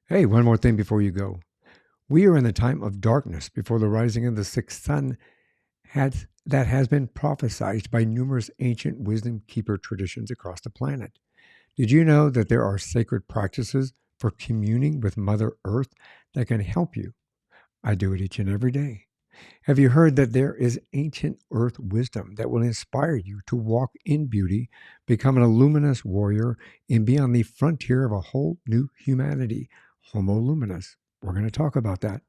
Hey, one more thing before you go. We are in the time of darkness before the rising of the sixth sun that has been prophesied by numerous ancient wisdom keeper traditions across the planet. Did you know that there are sacred practices for communing with Mother Earth that can help you? I do it each and every day. Have you heard that there is ancient earth wisdom that will inspire you to walk in beauty, become a luminous warrior, and be on the frontier of a whole new humanity? Homo Luminous. We're going to talk about that.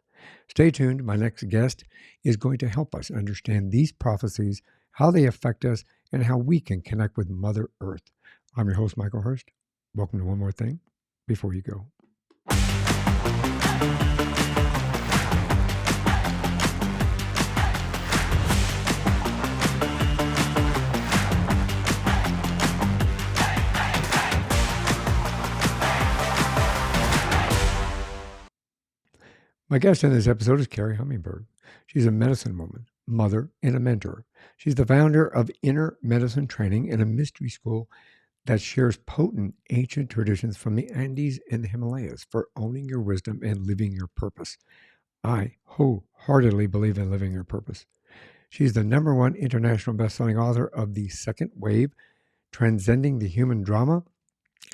Stay tuned. My next guest is going to help us understand these prophecies, how they affect us, and how we can connect with Mother Earth. I'm your host, Michael Herst. Welcome to One More Thing Before You Go. My guest in this episode is Kerri Hummingbird. She's a medicine woman, mother, and a mentor. She's the founder of Inner Medicine Training and a mystery school that shares potent ancient traditions from the Andes and the Himalayas for owning your wisdom and living your purpose. I wholeheartedly believe in living your purpose. She's the number one international best-selling author of The Second Wave, Transcending the Human Drama.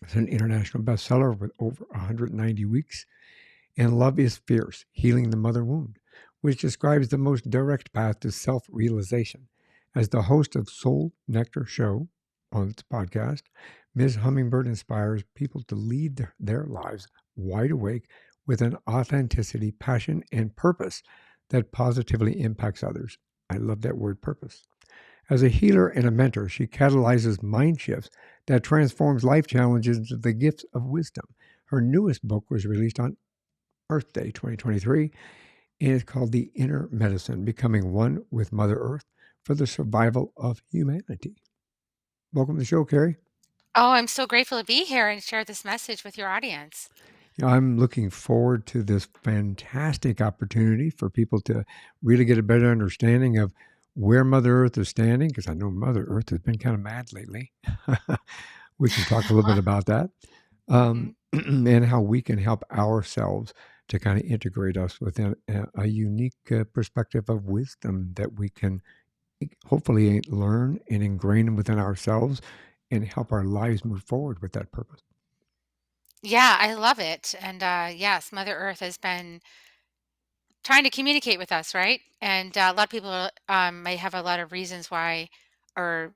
It's an international bestseller with over 190 weeks. And Love is Fierce, Healing the Mother Wound, which describes the most direct path to self-realization. As the host of Soul Nectar Show on its podcast, Ms. Hummingbird inspires people to lead their lives wide awake with an authenticity, passion, and purpose that positively impacts others. I love that word, purpose. As a healer and a mentor, she catalyzes mind shifts that transforms life challenges into the gifts of wisdom. Her newest book was released on Earth Day 2023, and it's called The Inner Medicine, Becoming One with Mother Earth for the Survival of Humanity. Welcome to the show, Kerri. Oh, I'm so grateful to be here and share this message with your audience. I'm looking forward to this fantastic opportunity for people to really get a better understanding of where Mother Earth is standing, because I know Mother Earth has been kind of mad lately. We can talk a little bit about that, Mhm. and how we can help ourselves to kind of integrate us within a unique perspective of wisdom that we can hopefully learn and ingrain within ourselves and help our lives move forward with that purpose. Yeah, I love it. And yes, Mother Earth has been trying to communicate with us, right? And a lot of people may have a lot of reasons why, or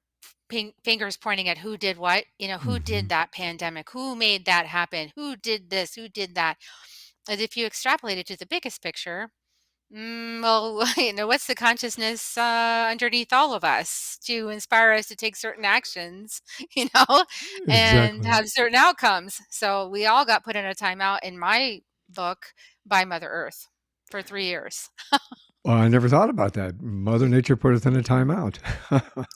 fingers pointing at who did what, who Hmm. did that pandemic, who made that happen, who did this, who did that. And if you extrapolate it to the biggest picture, well, what's the consciousness underneath all of us to inspire us to take certain actions, you know, and Exactly. have certain outcomes? So we all got put in a timeout in my book by Mother Earth for 3 years. Well, I never thought about that. Mother Nature put us in a timeout.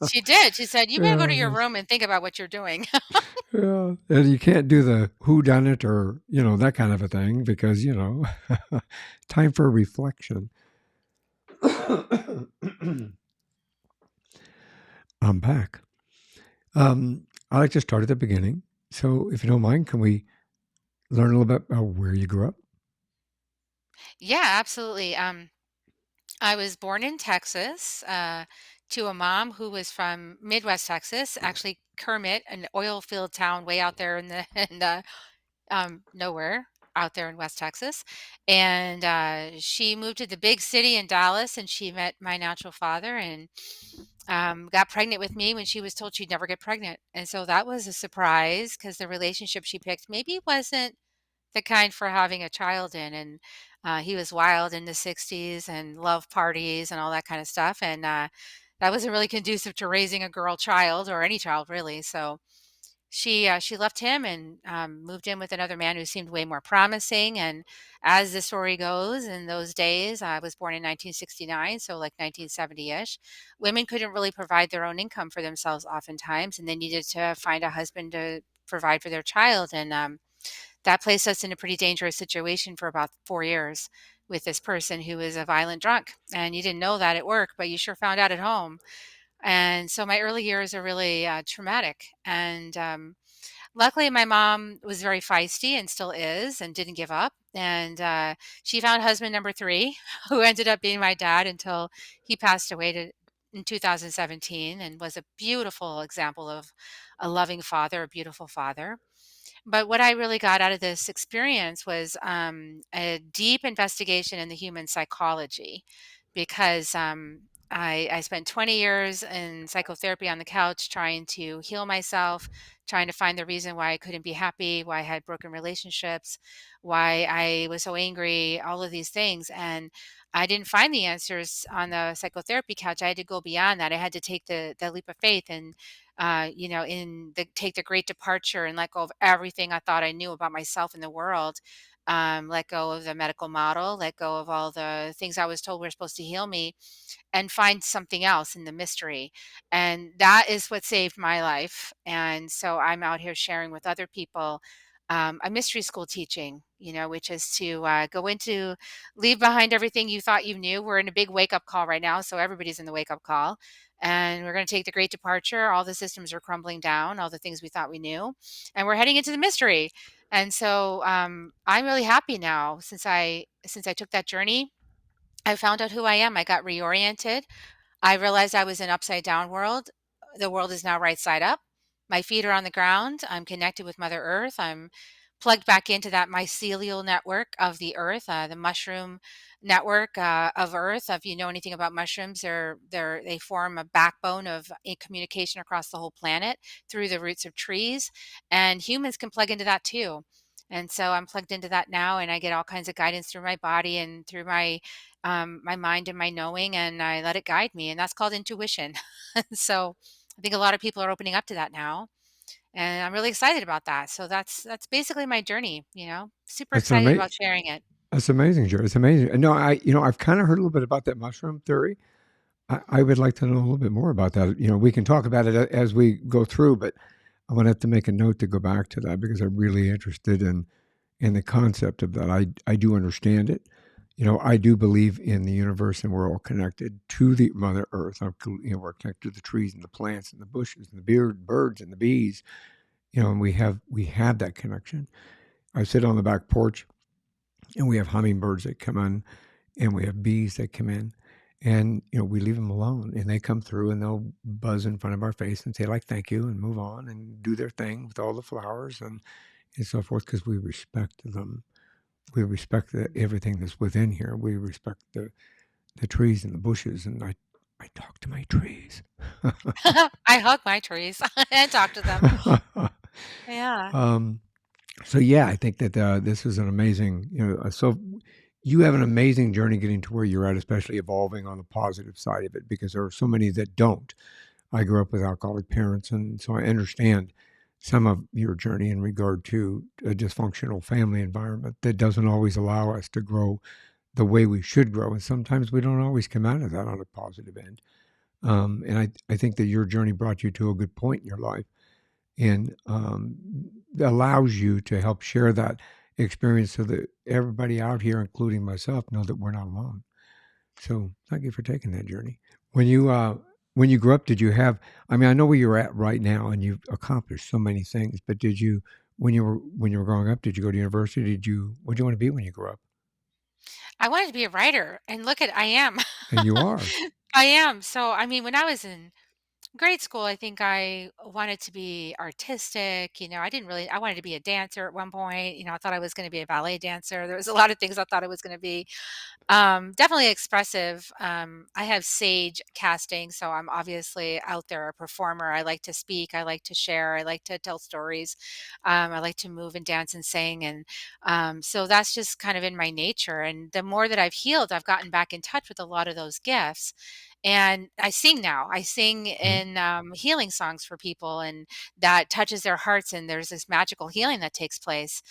She did. She said, "You better go to Yeah, your that's, room and think about what you're doing." yeah. And you can't do the who done it or, that kind of a thing because, time for reflection. I'm back. I like to start at the beginning. So, if you don't mind, can we learn a little bit about where you grew up? Yeah, absolutely. I was born in Texas to a mom who was from Midwest Texas, actually Kermit, an oil field town way out there in the in the nowhere out there in West Texas. And she moved to the big city in Dallas and she met my natural father and got pregnant with me when she was told she'd never get pregnant. And so that was a surprise because the relationship she picked maybe wasn't the kind for having a child in. And he was wild in the 60s and loved parties and all that kind of stuff. And that wasn't really conducive to raising a girl child or any child really. So she left him and moved in with another man who seemed way more promising. And as the story goes, in those days, I was born in 1969, so like 1970-ish. Women couldn't really provide their own income for themselves, oftentimes, and they needed to find a husband to provide for their child. And that placed us in a pretty dangerous situation for about 4 years with this person who was a violent drunk. And you didn't know that at work, but you sure found out at home. And so my early years are really traumatic. And Luckily, my mom was very feisty and still is and didn't give up. And she found husband number three, who ended up being my dad until he passed away in 2017 and was a beautiful example of a loving father, a beautiful father. But what I really got out of this experience was a deep investigation in the human psychology because I spent 20 years in psychotherapy on the couch trying to heal myself, trying to find the reason why I couldn't be happy, why I had broken relationships, why I was so angry, all of these things. And I didn't find the answers on the psychotherapy couch. I had to go beyond that. I had to take the leap of faith and in the take the great departure and let go of everything I thought I knew about myself and the world. Let go of the medical model, let go of all the things I was told were supposed to heal me, and find something else in the mystery. And that is what saved my life. And so I'm out here sharing with other people a mystery school teaching, which is to leave behind everything you thought you knew. We're in a big wake up call right now. So everybody's in the wake up call. And we're going to take the great departure. All the systems are crumbling down, all the things we thought we knew. And we're heading into the mystery. And so I'm really happy now since I took that journey. I found out who I am. I got reoriented. I realized I was in upside down world. The world is now right side up. My feet are on the ground. I'm connected with Mother Earth. I'm plugged back into that mycelial network of the earth, the mushroom network of earth. If you know anything about mushrooms, they form a backbone of communication across the whole planet through the roots of trees, and humans can plug into that too. And so I'm plugged into that now, and I get all kinds of guidance through my body and through my mind and my knowing, and I let it guide me, and that's called intuition. So I think a lot of people are opening up to that now, and I'm really excited about that. So that's basically my journey. Super That's an excited ama about sharing it. that's amazing, Joe. It's amazing. No, I've kinda heard a little bit about that mushroom theory. I would like to know a little bit more about that. We can talk about it as we go through, but I'm gonna have to make a note to go back to that because I'm really interested in the concept of that. I do understand it. I do believe in the universe and we're all connected to the Mother Earth. We're connected to the trees and the plants and the bushes and the birds and the bees. And we have that connection. I sit on the back porch and we have hummingbirds that come in and we have bees that come in and we leave them alone and they come through and they'll buzz in front of our face and say like thank you and move on and do their thing with all the flowers and so forth because we respect them. We respect everything that's within here. We respect the trees and the bushes and I talk to my trees. I hug my trees and talk to them. Yeah. um, so yeah, I think that this is an amazing, so you have an amazing journey getting to where you're at, especially evolving on the positive side of it, because there are so many that don't. I grew up with alcoholic parents, and so I understand some of your journey in regard to a dysfunctional family environment that doesn't always allow us to grow the way we should grow, and sometimes we don't always come out of that on a positive end. And I think that your journey brought you to a good point in your life and allows you to help share that experience so that everybody out here, including myself, know that we're not alone. So thank you for taking that journey. When you grew up, did you have? I mean, I know where you're at right now, and you've accomplished so many things. But did you, when you were growing up, did you go to university? What do you want to be when you grow up? I wanted to be a writer, and look at I am. And you are. I am. So, I mean, when I was in grade school, I think I wanted to be artistic. I wanted to be a dancer at one point. I thought I was going to be a ballet dancer. There was a lot of things I thought I was going to be. Definitely expressive. I have sage casting, so I'm obviously out there a performer. I like to speak. I like to share. I like to tell stories. I like to move and dance and sing, and so that's just kind of in my nature. And the more that I've healed, I've gotten back in touch with a lot of those gifts. And I sing now. I sing Mhm. in healing songs for people, and that touches their hearts. And there's this magical healing that takes place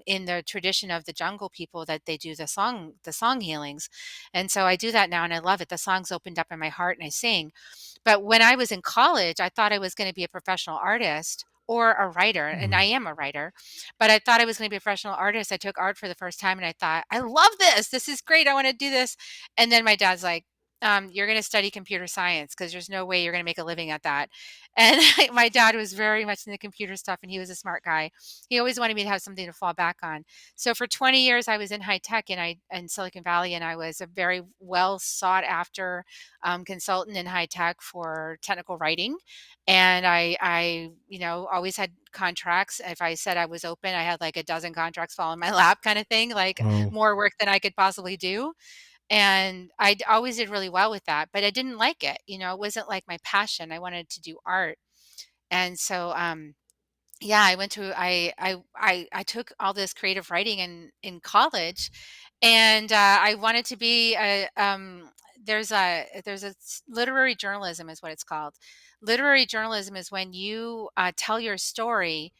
in the tradition of the jungle people that they do the song healings. And so I do that now and I love it. The songs opened up in my heart and I sing. But when I was in college, I thought I was going to be a professional artist or a writer, and I Mhm. am a writer, but I thought I was going to be a professional artist. I took art for the first time and I thought, I love this. This is great. I want to do this. And then my dad's like, you're going to study computer science because there's no way you're going to make a living at that. And my dad was very much in the computer stuff, and he was a smart guy. He always wanted me to have something to fall back on. So for 20 years, I was in high tech and I in Silicon Valley, and I was a very well sought after consultant in high tech for technical writing. And always had contracts. If I said I was open, I had like a dozen contracts fall in my lap, kind of thing, like Oh, more work than I could possibly do. And always did really well with that, but I didn't like it. It wasn't like my passion. I wanted to do art. And so, yeah, I went to I took all this creative writing in college, and I wanted to be literary journalism is what it's called. Literary journalism is when you tell your story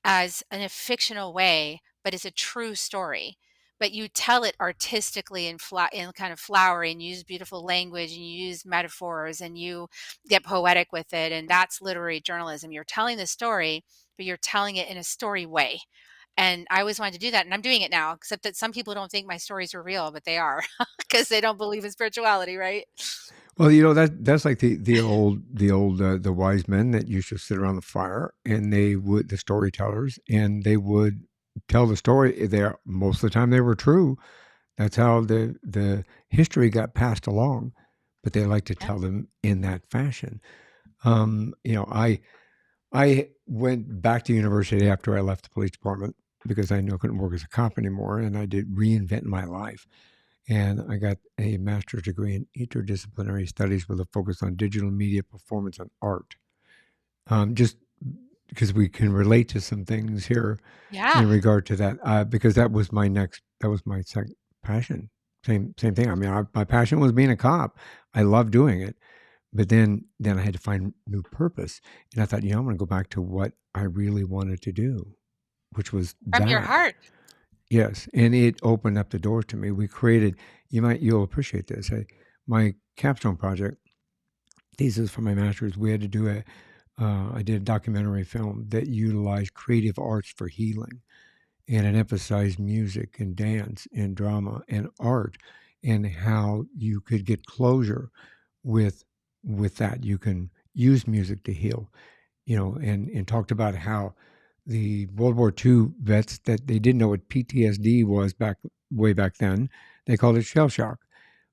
as in a fictional way, but it's a true story. But you tell it artistically and kind of flowery, and you use beautiful language, and you use metaphors, and you get poetic with it. And that's literary journalism. You're telling the story, but you're telling it in a story way. And I always wanted to do that, and I'm doing it now, except that some people don't think my stories are real, but they are because they don't believe in spirituality, right? well, that's like the wise men that used to sit around the fire, and the storytellers, and they would tell the story. There most of the time they were true. That's how the history got passed along, but they like to Yep. tell them in that fashion. I went back to university after I left the police department because I knew I couldn't work as a cop anymore, and I did reinvent my life. And I got a master's degree in interdisciplinary studies with a focus on digital media, performance, and art. Just because we can relate to some things here Yeah. in regard to that, because that was my second passion. Same thing. I mean, my passion was being a cop. I loved doing it, but then I had to find new purpose, and I thought, I'm going to go back to what I really wanted to do, which was From your that. heart. Yes, and it opened up the doors to me. We created. You'll appreciate this. My capstone project thesis for my master's, we had to do I did a documentary film that utilized creative arts for healing, and it emphasized music and dance and drama and art, and how you could get closure with that. You can use music to heal, and talked about how the World War II vets, that they didn't know what PTSD was way back then. They called it shell shock,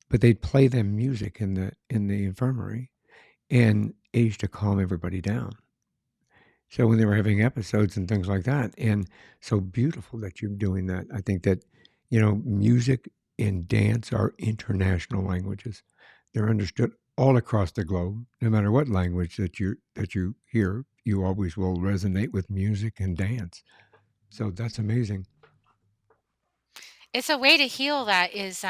but they'd play them music in the infirmary, and it used to calm everybody down. So when they were having episodes and things like that, and so beautiful that you're doing that. I think that music and dance are international languages. They're understood all across the globe. No matter what language that you hear, you always will resonate with music and dance. So that's amazing. It's a way to heal that is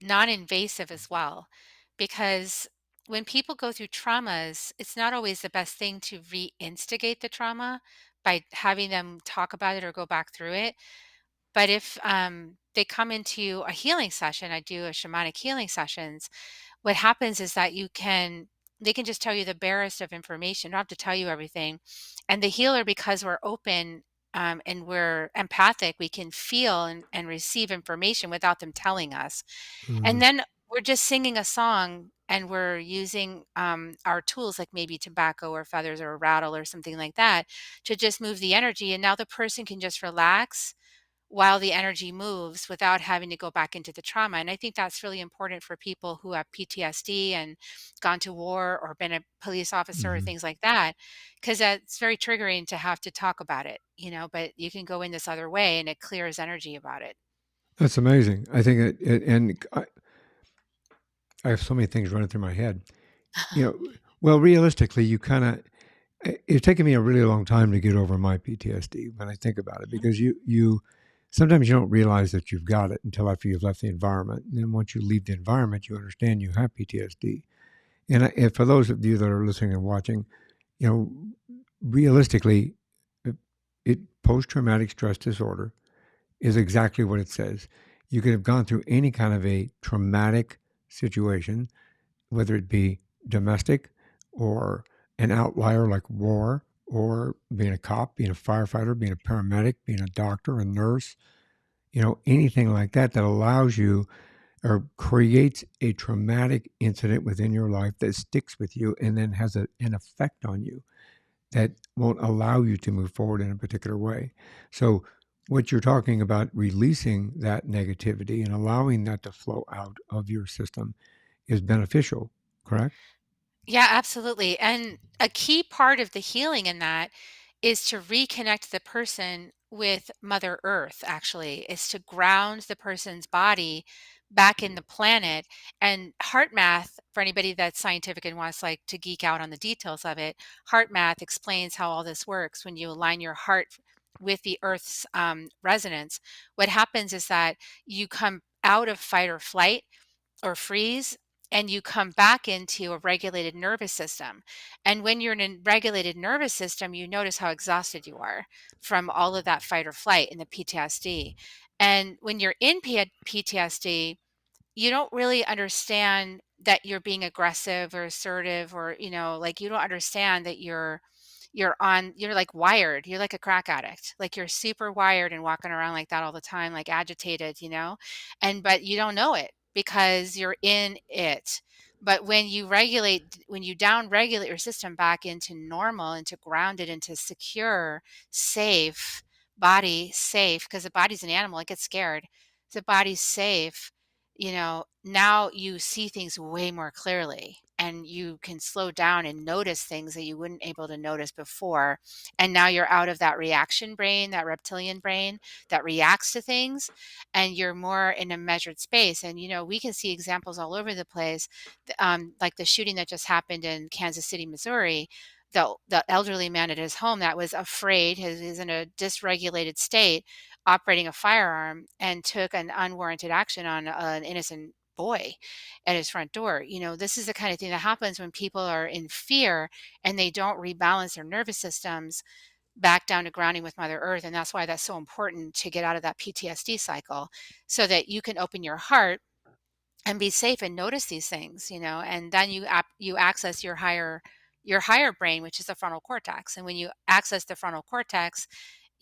non-invasive as well, because when people go through traumas, it's not always the best thing to reinstigate the trauma by having them talk about it or go back through it. But if they come into a healing session, I do a shamanic healing sessions. What happens is that they can just tell you the barest of information. Don't have to tell you everything. And the healer, because we're open and we're empathic, we can feel and receive information without them telling us. And Mhm. then we're just singing a song and we're using our tools, like maybe tobacco or feathers or a rattle or something like that, to just move the energy. And now the person can just relax while the energy moves without having to go back into the trauma. And I think that's really important for people who have PTSD and gone to war or been a police officer or Mhm. things like that, because that's very triggering to have to talk about it, but you can go in this other way and it clears energy about it. That's amazing. I think and I have so many things running through my head. Well, realistically, you kind of it's taken me a really long time to get over my PTSD when I think about it, Mhm. because you sometimes you don't realize that you've got it until after you've left the environment. And then once you leave the environment, you understand you have PTSD. And for those of you that are listening and watching, you know, realistically, it, post traumatic stress disorder is exactly what it says. You could have gone through any kind of a traumatic situation, whether it be domestic or an outlier like war, or being a cop, being a firefighter, being a paramedic, being a doctor, a nurse, anything like that, that allows you. or creates a traumatic incident within your life that sticks with you and then has an effect on you that won't allow you to move forward in a particular way. So, what you're talking about, releasing that negativity and allowing that to flow out of your system, is beneficial, correct? Yeah, absolutely. And a key part of the healing in that is to reconnect the person with Mother Earth, actually, is to ground the person's body back in the planet. And heart math, for anybody that's scientific and wants like to geek out on the details of it, heart math explains how all this works. When you align your heart with the Earth's resonance, what happens is that you come out of fight or flight or freeze, and you come back into a regulated nervous system. And when you're in a regulated nervous system, you notice how exhausted you are from all of that fight or flight and the PTSD. And when you're in PTSD, you don't really understand that you're being aggressive or assertive, or like, you don't understand that you're like wired, you're like a crack addict, like you're super wired and walking around like that all the time, like agitated, and but you don't know it because you're in it. But when you down regulate your system back into normal, into grounded, into secure, safe body, safe, because the body's an animal, it gets scared. The body's safe, now you see things way more clearly, and you can slow down and notice things that you wouldn't able to notice before. And now you're out of that reaction brain, that reptilian brain that reacts to things, and you're more in a measured space. And we can see examples all over the place, like the shooting that just happened in Kansas City, Missouri. The elderly man at his home that was afraid, is in a dysregulated state, operating a firearm, and took an unwarranted action on an innocent boy at his front door. This is the kind of thing that happens when people are in fear and they don't rebalance their nervous systems back down to grounding with Mother Earth. And that's why that's so important to get out of that PTSD cycle, so that you can open your heart and be safe and notice these things, and then you access your higher brain, which is the frontal cortex. And when you access the frontal cortex,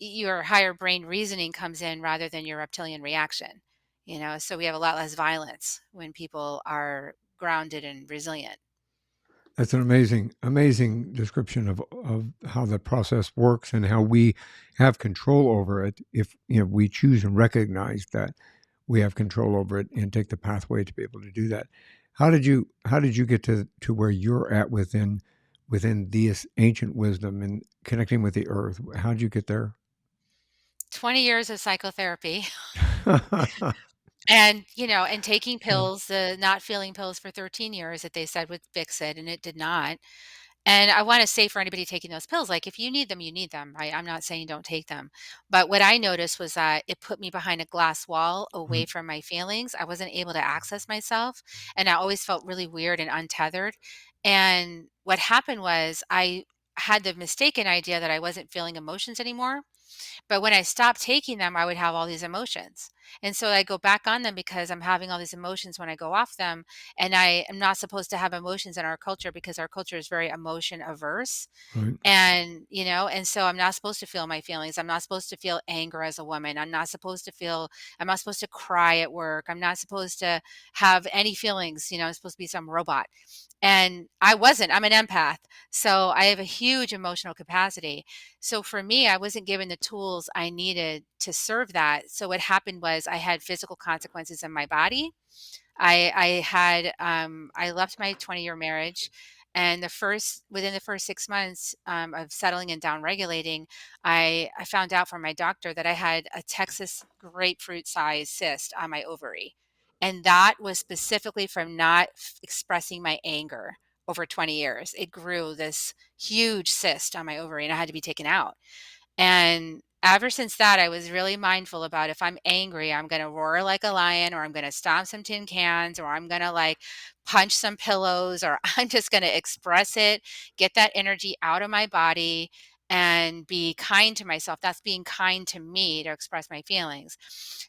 your higher brain reasoning comes in rather than your reptilian reaction. So we have a lot less violence when people are grounded and resilient. That's an amazing, amazing description of how the process works and how we have control over it if we choose and recognize that we have control over it and take the pathway to be able to do that. How did you get to where you're at within this ancient wisdom and connecting with the earth? How did you get there? 20 years of psychotherapy and taking Yeah, pills, the not feeling pills for 13 years that they said would fix it, and it did not. And I want to say, for anybody taking those pills, like, if you need them, you need them, right? I'm not saying don't take them. But what I noticed was that it put me behind a glass wall, away right. from my feelings. I wasn't able to access myself. And I always felt really weird and untethered. And what happened was I had the mistaken idea that I wasn't feeling emotions anymore. But when I stopped taking them, I would have all these emotions. And so I go back on them because I'm having all these emotions when I go off them. And I am not supposed to have emotions in our culture because our culture is very emotion averse. Right. And so I'm not supposed to feel my feelings. I'm not supposed to feel anger as a woman. I'm not supposed to cry at work. I'm not supposed to have any feelings. I'm supposed to be some robot. And I wasn't. I'm an empath. So I have a huge emotional capacity. So for me, I wasn't given the tools I needed to serve that. So what happened was I had physical consequences in my body. I left my 20-year marriage, and within the first 6 months of settling and down regulating, I found out from my doctor that I had a Texas grapefruit size cyst on my ovary. And that was specifically from not expressing my anger over 20 years. It grew this huge cyst on my ovary and I had to be taken out. And ever since that, I was really mindful about, if I'm angry, I'm going to roar like a lion, or I'm going to stomp some tin cans, or I'm going to like punch some pillows, or I'm just going to express it, get that energy out of my body, and be kind to myself. That's being kind to me, to express my feelings.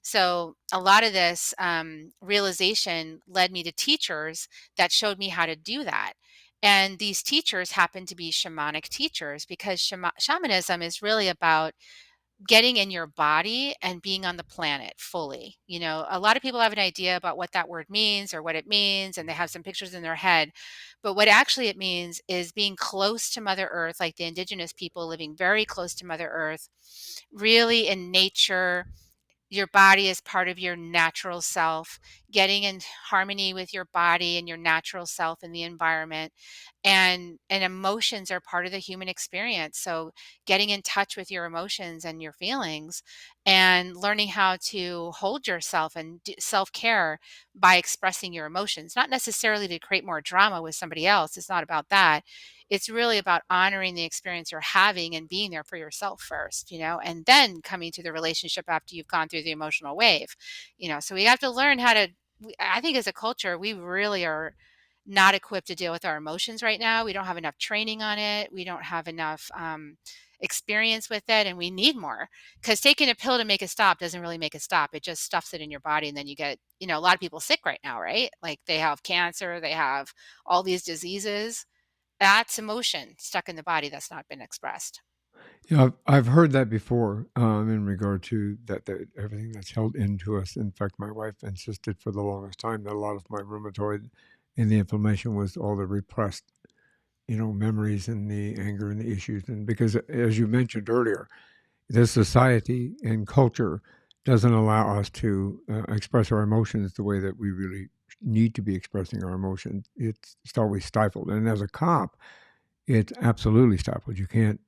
So a lot of this realization led me to teachers that showed me how to do that. And these teachers happen to be shamanic teachers, because shamanism is really about getting in your body and being on the planet fully. A lot of people have an idea about what that word means or what it means, and they have some pictures in their head. But what actually it means is being close to Mother Earth, like the indigenous people living very close to Mother Earth, really in nature. Your body is part of your natural self, getting in harmony with your body and your natural self in the environment. And emotions are part of the human experience. So getting in touch with your emotions and your feelings and learning how to hold yourself and self-care by expressing your emotions, not necessarily to create more drama with somebody else. It's not about that. It's really about honoring the experience you're having and being there for yourself first, and then coming to the relationship after you've gone through the emotional wave. So we have to learn how to, I think as a culture, we really are not equipped to deal with our emotions right now. We don't have enough training on it. We don't have enough experience with it, and we need more, because taking a pill to make it stop doesn't really make it stop. It just stuffs it in your body, and then you get, a lot of people sick right now, right? Like they have cancer, they have all these diseases. That's emotion stuck in the body that's not been expressed. Yeah, I've heard that before, in regard to that everything that's held into us. In fact, my wife insisted for the longest time that a lot of my rheumatoid and the inflammation was all the repressed, memories and the anger and the issues. And because, as you mentioned earlier, this society and culture doesn't allow us to express our emotions the way that we really need to be expressing our emotions. It's always stifled. And as a cop, it's absolutely stifled. You can't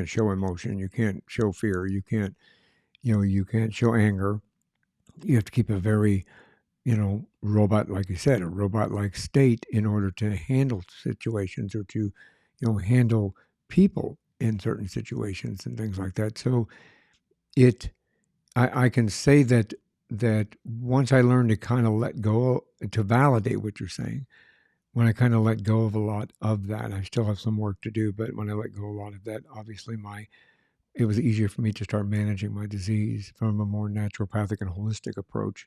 show emotion, you can't show fear, you can't show anger. You have to keep a very, robot, like you said, a robot-like state in order to handle situations or to, handle people in certain situations and things like that. So it, I can say that once I learned to kind of let go, to validate what you're saying, when I kinda let go of a lot of that, I still have some work to do, but when I let go a lot of that, obviously my it was easier for me to start managing my disease from a more naturopathic and holistic approach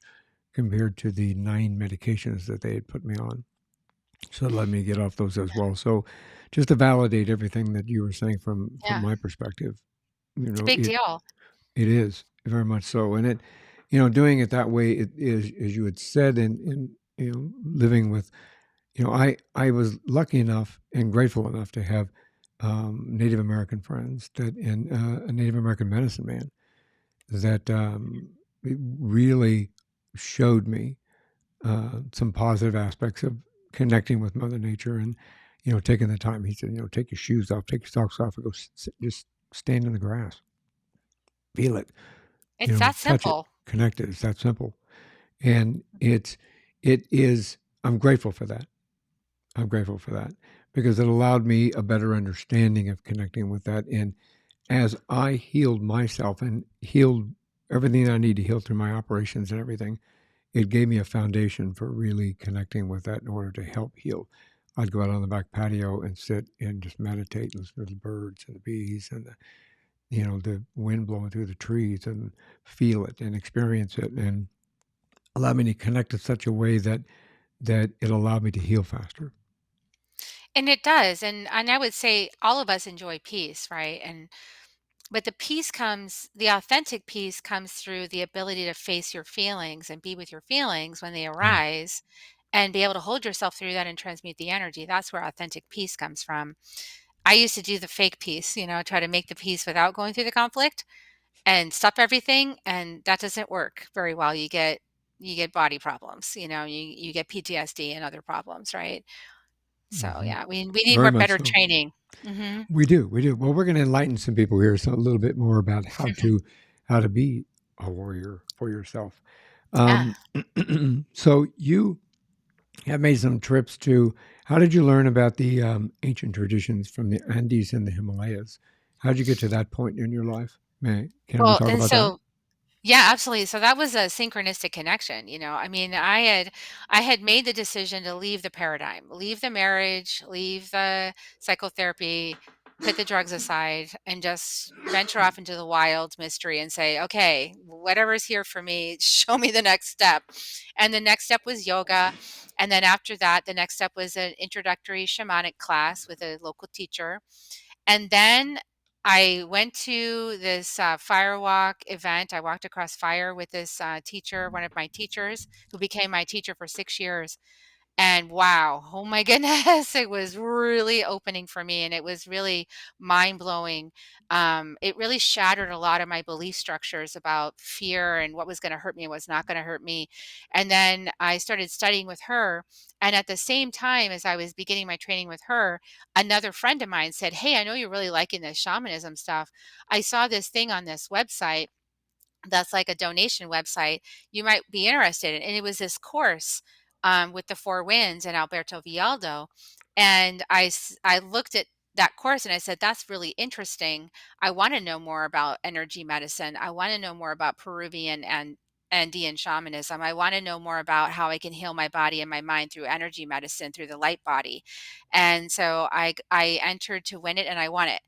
compared to the 9 medications that they had put me on. So it let me get off those as well. So just to validate everything that you were saying from Yeah, my perspective, it's a big it deal. it is very much so, and doing it that way, it is, as you had said, in living with. I was lucky enough and grateful enough to have Native American friends and a Native American medicine man that it really showed me some positive aspects of connecting with Mother Nature and, taking the time. He said, take your shoes off, take your socks off, and go just stand in the grass, feel it, It's that touch it, simple. connect it. It's that simple. And it is, I'm grateful for that. I'm grateful for that because it allowed me a better understanding of connecting with that. And as I healed myself and healed everything I need to heal through my operations and everything, it gave me a foundation for really connecting with that in order to help heal. I'd go out on the back patio and sit and just meditate, listen to the birds and the bees and the wind blowing through the trees and feel it and experience it and allow me to connect in such a way that it allowed me to heal faster. And it does. And I would say all of us enjoy peace, right? And but the authentic peace comes through the ability to face your feelings and be with your feelings when they Yeah. arise and be able to hold yourself through that and transmute the energy. That's where authentic peace comes from. I used to do the fake peace, try to make the peace without going through the conflict and stop everything, and that doesn't work very well. You get body problems, you get PTSD and other problems, right? So Hmm. yeah, we need Very more much better so. training. Mhm. We do, we do. Well, we're going to enlighten some people here, so a little bit more about how to be a warrior for yourself. Yeah. Um, so you have made some trips to. How did you learn about the ancient traditions from the Andes and the Himalayas? How did you get to that point in your life? Can we Well, talk and about that? so yeah, absolutely. So that was a synchronistic connection, I mean, I had made the decision to leave the paradigm, leave the marriage, leave the psychotherapy, put the drugs aside, and just venture off into the wild mystery and say, "Okay, whatever's here for me, show me the next step." And the next step was yoga, and then after that, the next step was an introductory shamanic class with a local teacher. And then I went to this fire walk event. I walked across fire with this teacher, one of my teachers, who became my teacher for 6 years. And wow, oh my goodness, it was really opening for me and it was really mind blowing. It really shattered a lot of my belief structures about fear and what was going to hurt me and what's not going to hurt me. And then I started studying with her. And at the same time as I was beginning my training with her, another friend of mine said, "Hey, I know you're really liking this shamanism stuff. I saw this thing on this website that's like a donation website you might be interested in." And it was this course with the four winds and Alberto Villaldo. And I looked at that course and I said, that's really interesting. I want to know more about energy medicine. I want to know more about Peruvian and Andean shamanism. I want to know more about how I can heal my body and my mind through energy medicine, through the light body. And so I entered to win it and I won it.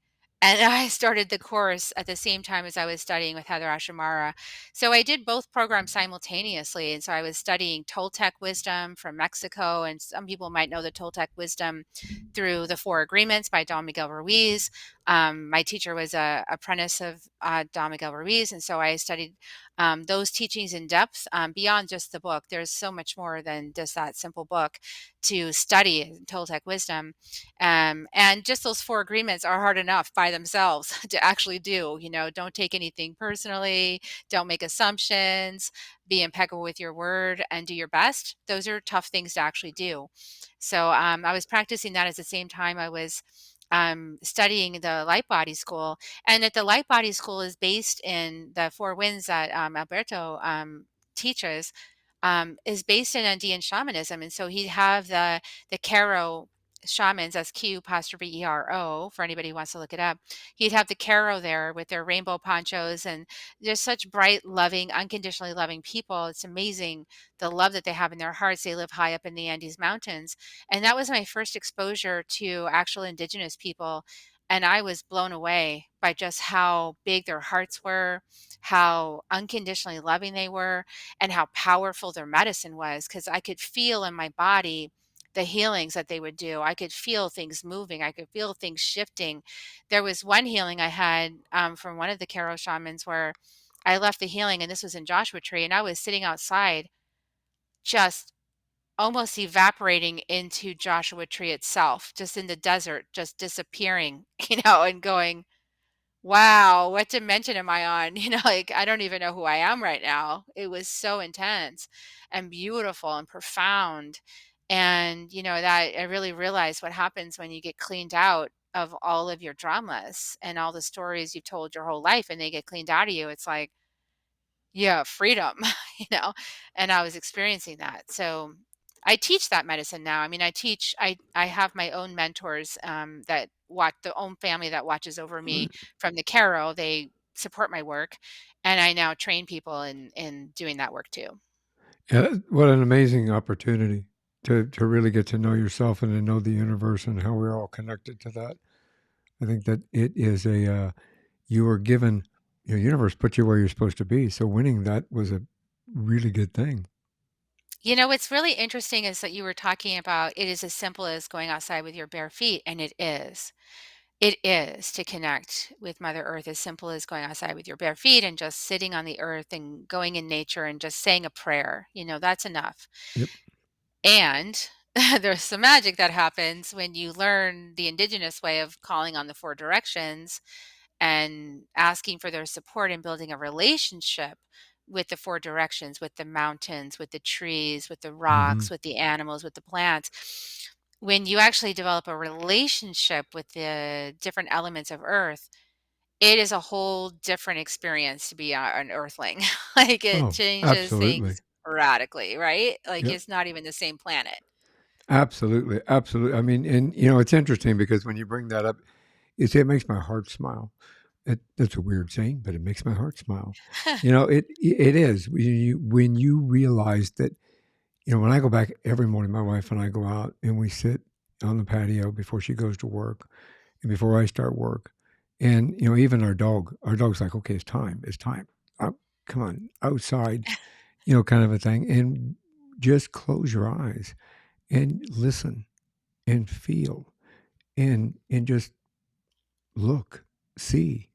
And I started the course at the same time as I was studying with Heather Ashamara. So I did both programs simultaneously. And so I was studying Toltec wisdom from Mexico. And some people might know the Toltec wisdom through the Four Agreements by Don Miguel Ruiz. My teacher was a apprentice of Don Miguel Ruiz. And so I studied those teachings in depth beyond just the book. There's so much more than just that simple book to study Toltec wisdom. And just those four agreements are hard enough by themselves to actually do. You know, don't take anything personally, don't make assumptions, be impeccable with your word, and do your best. Those are tough things to actually do. So I was practicing that at the same time I was studying the Light Body School. And at the Light Body School is based in the Four Winds that Alberto teaches, is based in Andean shamanism. And so he'd have the Caro shamans, that's Q apostrophe ERO, for anybody who wants to look it up. He'd have the Caro there with their rainbow ponchos and just such bright, loving, unconditionally loving people. It's amazing the love that they have in their hearts. They live high up in the Andes Mountains. And that was my first exposure to actual indigenous people. And I was blown away by just how big their hearts were, how unconditionally loving they were, and how powerful their medicine was. Because I could feel in my body the healings that they would do. I could feel things moving. I could feel things shifting. There was one healing I had from one of the Karo shamans where I left the healing, and this was in Joshua Tree, and I was sitting outside just almost evaporating into Joshua Tree itself, just in the desert, just disappearing, and going, wow, what dimension am I on? Like I don't even know who I am right now. It was so intense and beautiful and profound. And, that I really realized what happens when you get cleaned out of all of your dramas and all the stories you've told your whole life and they get cleaned out of you. It's like, yeah, freedom, you know, and I was experiencing that. So I teach that medicine now. I mean, I have my own mentors that watch the own family that watches over me from the Caro. They support my work, and I now train people in doing that work too. Yeah, what an amazing opportunity to really get to know yourself and to know the universe and how we're all connected to that. I think that it is you were given, universe put you where you're supposed to be. So winning that was a really good thing. What's really interesting is that you were talking about it is as simple as going outside with your bare feet, and it is. It is to connect with Mother Earth as simple as going outside with your bare feet and just sitting on the earth and going in nature and just saying a prayer. That's enough. Yep. And there's some magic that happens when you learn the indigenous way of calling on the four directions and asking for their support in building a relationship with the four directions, with the mountains, with the trees, with the Hmm. rocks, with the animals, with the plants. When you actually develop a relationship with the different elements of earth, it is a whole different experience to be an earthling. Like it Oh, changes absolutely. things radically, right? Like Yep. it's not even the same planet. Absolutely. Absolutely. I mean, and it's interesting because when you bring that up, it makes my heart smile. That's a weird saying, but it makes my heart smile. It is when you realize that. When I go back every morning, my wife and I go out and we sit on the patio before she goes to work and before I start work. And, even our dog's like, okay, it's time. It's time. Come on, outside, kind of a thing. And just close your eyes and listen and feel and just look. see,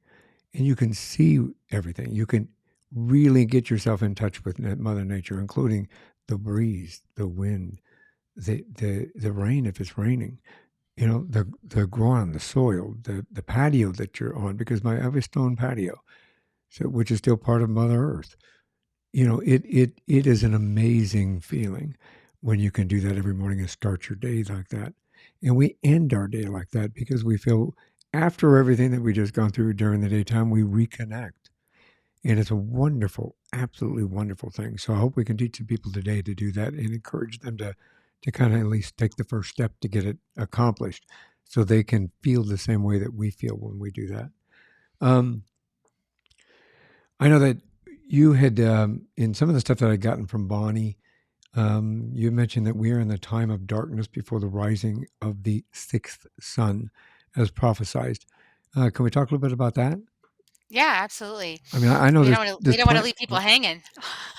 and you can see everything. You can really get yourself in touch with Mother Nature, including the breeze, the wind, the rain if it's raining. The ground, the soil, the patio that you're on, because I have a stone patio, so which is still part of Mother Earth. It is an amazing feeling when you can do that every morning and start your day like that. And we end our day like that because we feel after everything that we just gone through during the daytime, we reconnect. And it's a wonderful, absolutely wonderful thing. So I hope we can teach the people today to do that and encourage them to kind of at least take the first step to get it accomplished so they can feel the same way that we feel when we do that. Um, I know that you had, in some of the stuff that I'd gotten from Bonnie, you mentioned that we are in the time of darkness before the rising of the sixth sun, as prophesied. Can we talk a little bit about that? Yeah, absolutely. I mean, I know We there's don't wanna we there's don't wanna plenty. leave people hanging.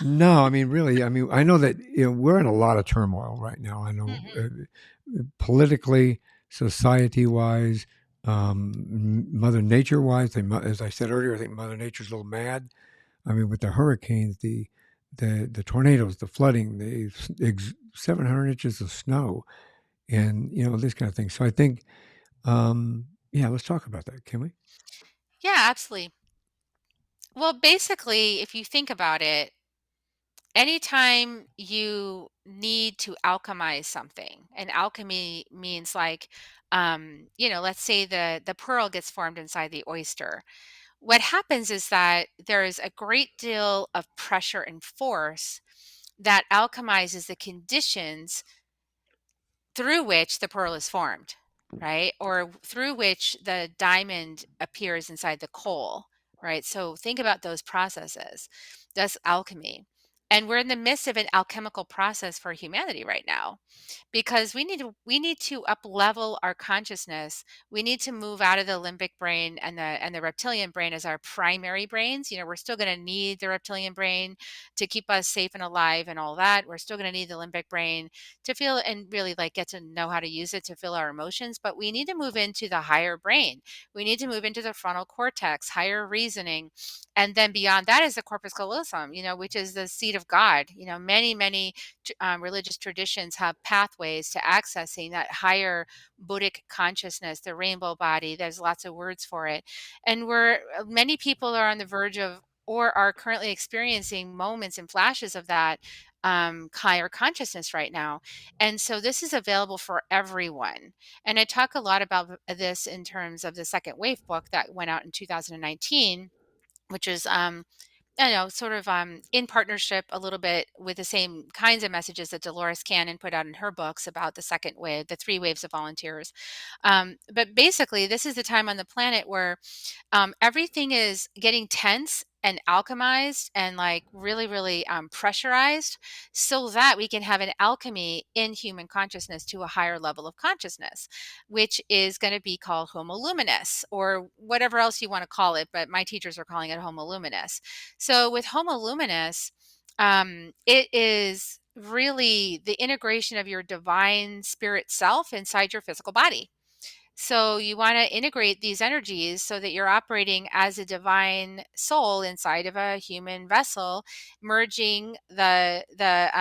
No, I mean, really, I mean, I know that we're in a lot of turmoil right now. I know Mhm. politically, society wise, Mother Nature wise. As I said earlier, I think Mother Nature's a little mad. I mean, with the hurricanes, the tornadoes, the flooding, the 700 inches of snow, and this kind of thing. So I think, yeah, let's talk about that, can we? Yeah, absolutely. Well, basically, if you think about it, anytime you need to alchemize something, and alchemy means like, let's say the pearl gets formed inside the oyster. What happens is that there is a great deal of pressure and force that alchemizes the conditions through which the pearl is formed, right? Or through which the diamond appears inside the coal, right? So think about those processes. That's alchemy. And we're in the midst of an alchemical process for humanity right now because we need to up level our consciousness. We need to move out of the limbic brain and the reptilian brain as our primary brains. We're still going to need the reptilian brain to keep us safe and alive and all that. We're still going to need the limbic brain to feel and really like get to know how to use it to feel our emotions, but we need to move into the higher brain. We need to move into the frontal cortex, higher reasoning. And then beyond that is the corpus callosum, which is the seat of God. Many religious traditions have pathways to accessing that higher Buddhic consciousness, the rainbow body. There's lots of words for it. And many people are on the verge of or are currently experiencing moments and flashes of that higher consciousness right now. And so this is available for everyone. And I talk a lot about this in terms of the second wave book that went out in 2019, which is I know, sort of in partnership a little bit with the same kinds of messages that Dolores Cannon put out in her books about the second wave, the three waves of volunteers. But basically, this is the time on the planet where everything is getting tense and alchemized and like really, really pressurized so that we can have an alchemy in human consciousness to a higher level of consciousness, which is going to be called Homo Luminous or whatever else you want to call it. But my teachers are calling it Homo Luminous. So with Homo Luminous, it is really the integration of your divine spirit self inside your physical body. So you want to integrate these energies so that you're operating as a divine soul inside of a human vessel, merging the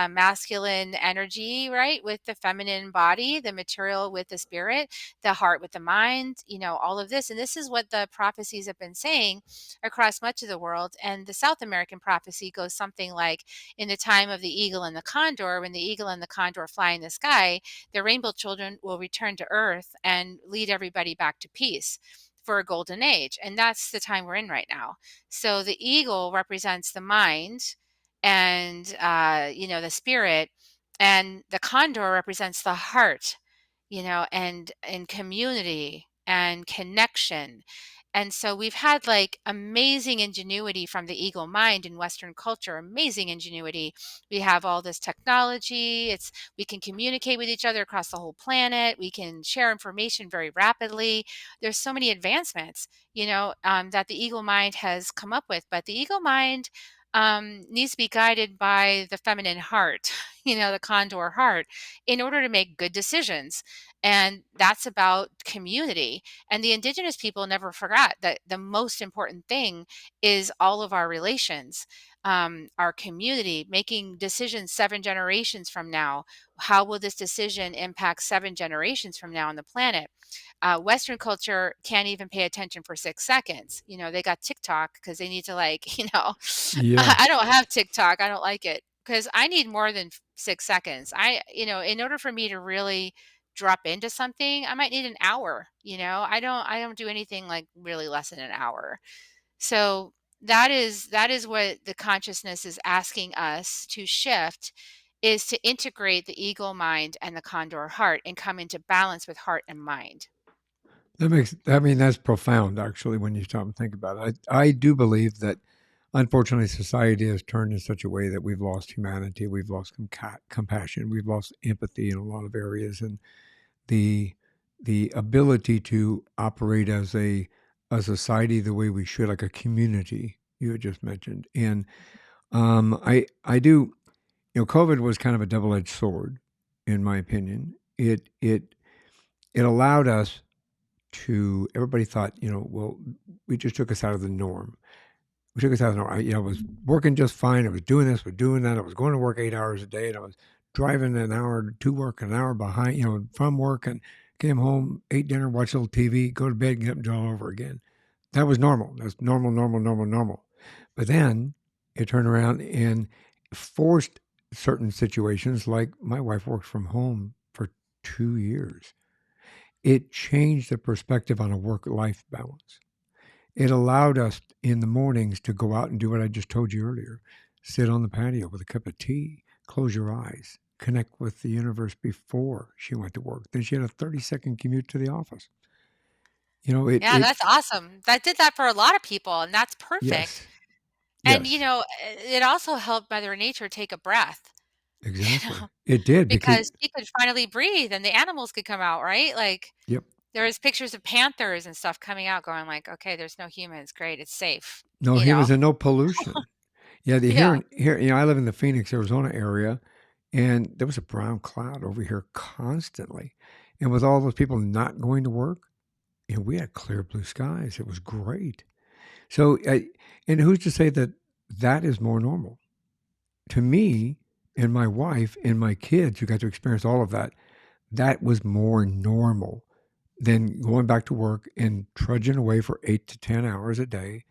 masculine energy, right, with the feminine body, the material with the spirit, the heart with the mind, all of this. And this is what the prophecies have been saying across much of the world. And the South American prophecy goes something like, in the time of the eagle and the condor, when the eagle and the condor fly in the sky, the rainbow children will return to earth and lead everybody back to peace for a golden age. And that's the time we're in right now. So the eagle represents the mind and, the spirit, and the condor represents the heart, and community and connection. And so we've had like amazing ingenuity from the eagle mind in Western culture, amazing ingenuity. We have all this technology. We can communicate with each other across the whole planet. We can share information very rapidly. There's so many advancements, that the eagle mind has come up with. But the eagle mind needs to be guided by the feminine heart, the condor heart, in order to make good decisions. And that's about community. And the indigenous people never forgot that the most important thing is all of our relations, our community, making decisions 7 generations from now. How will this decision impact 7 generations from now on the planet? Western culture can't even pay attention for 6 seconds. They got TikTok because they need to, like, Yeah. I don't have TikTok. I don't like it because I need more than 6 seconds. In order for me to really drop into something, I might need an hour. I don't do anything like really less than an hour. So that is what the consciousness is asking us to shift, is to integrate the eagle mind and the condor heart and come into balance with heart and mind. I mean, that's profound, actually, when you stop and think about it. I do believe that, unfortunately, society has turned in such a way that we've lost humanity, we've lost compassion, we've lost empathy in a lot of areas, and the the ability to operate as a society the way we should, like a community you had just mentioned. And I do, COVID was kind of a double edged sword, in my opinion. It allowed us to. Everybody thought, well, we just took us out of the norm. We took us out of the norm. I was working just fine. I was doing this, was doing that. I was going to work 8 hours a day, and I was driving an hour to work, an hour behind, from work, and came home, ate dinner, watched a little TV, go to bed, get up and do it all over again. That was normal. That's normal, normal, normal, normal. But then it turned around and forced certain situations, like my wife worked from home for 2 years. It changed the perspective on a work life balance. It allowed us in the mornings to go out and do what I just told you earlier, sit on the patio with a cup of tea, close your eyes, connect with the universe before she went to work. Then she had a 30-second commute to the office. Yeah, that's awesome. That did that for a lot of people, and that's perfect. Yes, And, yes, it also helped Mother Nature take a breath, you exactly. know, It did because, because she could finally breathe and the animals could come out, right? Like, yep. there was pictures of panthers and stuff coming out going like, "Okay, there's no humans. Great, it's safe." No You know? humans and no pollution. Yeah, Yeah. I live in the Phoenix, Arizona area, and there was a brown cloud over here constantly. And with all those people not going to work, we had clear blue skies. It was great. So, and who's to say that that is more normal? To me and my wife and my kids who got to experience all of that, that was more normal than going back to work and trudging away for 8 to 10 hours a day,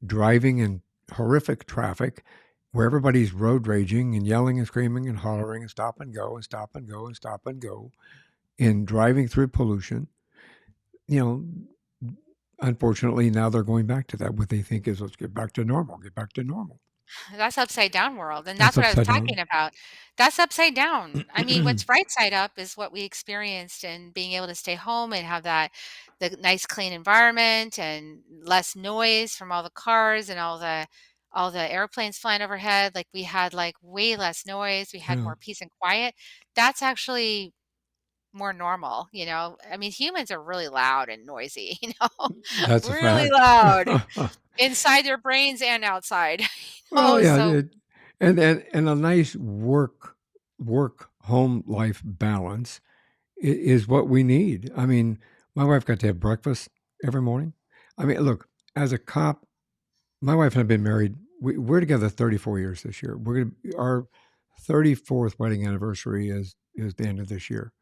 driving in horrific traffic where everybody's road raging and yelling and screaming and hollering and stop and go and stop and go and stop and go and driving through pollution. You know, Unfortunately, now they're going back to that. What they think is, let's get back to normal, get back to normal. That's upside down world, and That's that's what I was upside talking down. about. That's upside down. I mean, what's right side up is what we experienced and being able to stay home and have the nice clean environment and less noise from all the cars and all the airplanes flying overhead. Like, we had, like, way less noise, we had Yeah, more peace and quiet. That's actually more normal. I mean, humans are really loud and noisy, that's a really fact. loud inside their brains and outside, Well, yeah, so and a nice work home life balance is what we need. I mean, my wife got to have breakfast every morning. I mean, look, as a cop, my wife and I've been married. We're together 34 years this year. Our 34th wedding anniversary is the end of this year.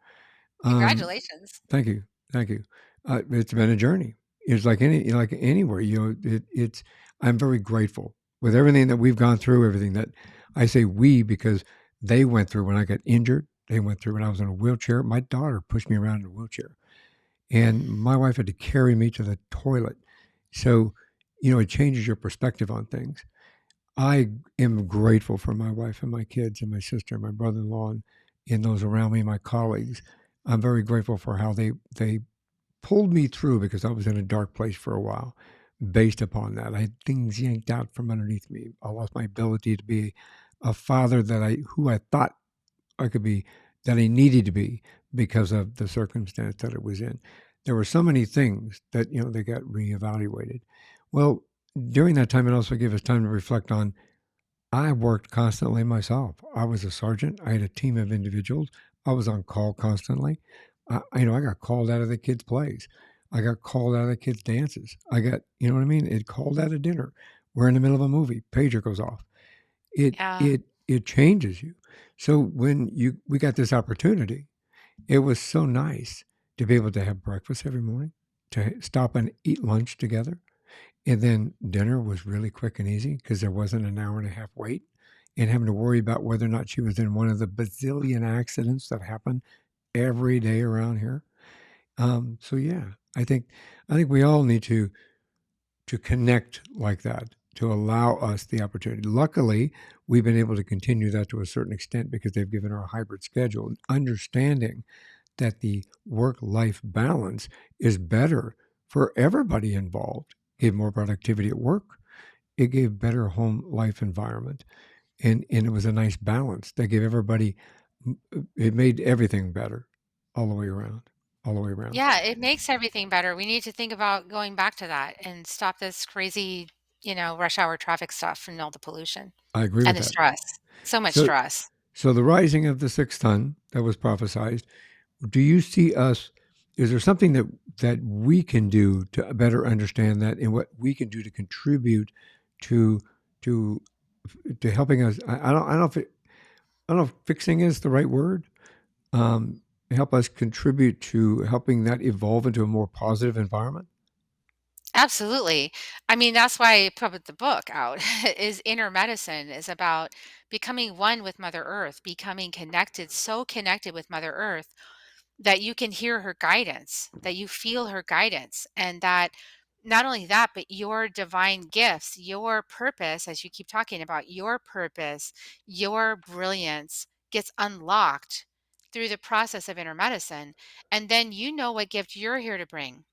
Um, congratulations. Thank you, thank you. It's been a journey. It's like anywhere. It's. I'm very grateful with everything that we've gone through. Everything that I say we because they went through when I got injured. They went through when I was in a wheelchair. My daughter pushed me around in a wheelchair, and my wife had to carry me to the toilet. So, it changes your perspective on things. I am grateful for my wife and my kids and my sister and my brother-in-law and those around me, my colleagues. I'm very grateful for how they pulled me through because I was in a dark place for a while. Based upon that, I had things yanked out from underneath me. I lost my ability to be a father who I thought I could be, that I needed to be because of the circumstance that it was in. There were so many things that they got reevaluated. Well, during that time, it also gave us time to reflect on I worked constantly myself. I was a sergeant. I had a team of individuals. I was on call constantly. I got called out of the kids' plays. I got called out of the kids' dances. I got, you know what I mean? It called out of dinner. We're in the middle of a movie. Pager goes off. It Yeah. it it changes you. So when we got this opportunity, it was so nice to be able to have breakfast every morning, to stop and eat lunch together, and then dinner was really quick and easy because there wasn't an hour and a half wait and having to worry about whether or not she was in one of the bazillion accidents that happen every day around here. So yeah, I think we all need to connect like that to allow us the opportunity. Luckily, we've been able to continue that to a certain extent because they've given her a hybrid schedule, understanding that the work life balance is better for everybody involved. Gave more productivity at work. It gave better home life environment. And it was a nice balance that gave everybody, it made everything better all the way around, all the way around. Yeah, it makes everything better. We need to think about going back to that and stop this crazy, rush hour traffic stuff and all the pollution I agree and with the that. stress. So much So, stress. so the rising of the sixth ton that was prophesized, do you see us, is there something that we can do to better understand that and what we can do to contribute to to to helping us? I don't know if fixing is the right word. Um, Help us contribute to helping that evolve into a more positive environment. Absolutely. I mean, that's why I put the book out is inner medicine is about becoming one with Mother Earth, becoming connected, so connected with Mother Earth that you can hear her guidance, that you feel her guidance, and that not only that, but your divine gifts, your purpose, as you keep talking about, your purpose, your brilliance gets unlocked through the process of inner medicine. And then you know what gift you're here to bring.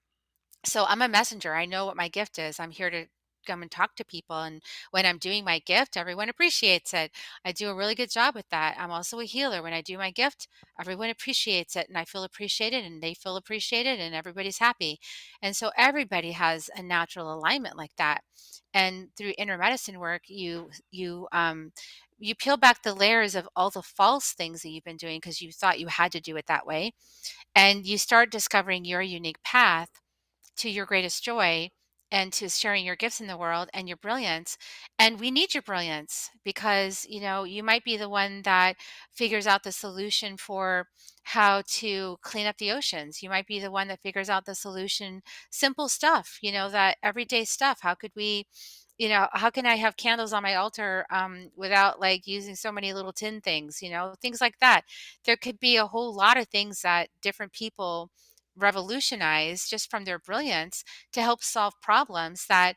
So I'm a messenger. I know what my gift is. I'm here to come and talk to people. And when I'm doing my gift, everyone appreciates it. I do a really good job with that. I'm also a healer. When I do my gift, everyone appreciates it and I feel appreciated and they feel appreciated and everybody's happy. And so everybody has a natural alignment like that. And through inner medicine work, you peel back the layers of all the false things that you've been doing because you thought you had to do it that way. And you start discovering your unique path to your greatest joy and to sharing your gifts in the world and your brilliance. And we need your brilliance because, you might be the one that figures out the solution for how to clean up the oceans. You might be the one that figures out the solution, simple stuff, that everyday stuff. How could we, how can I have candles on my altar without like using so many little tin things, things like that. There could be a whole lot of things that different people revolutionize just from their brilliance to help solve problems that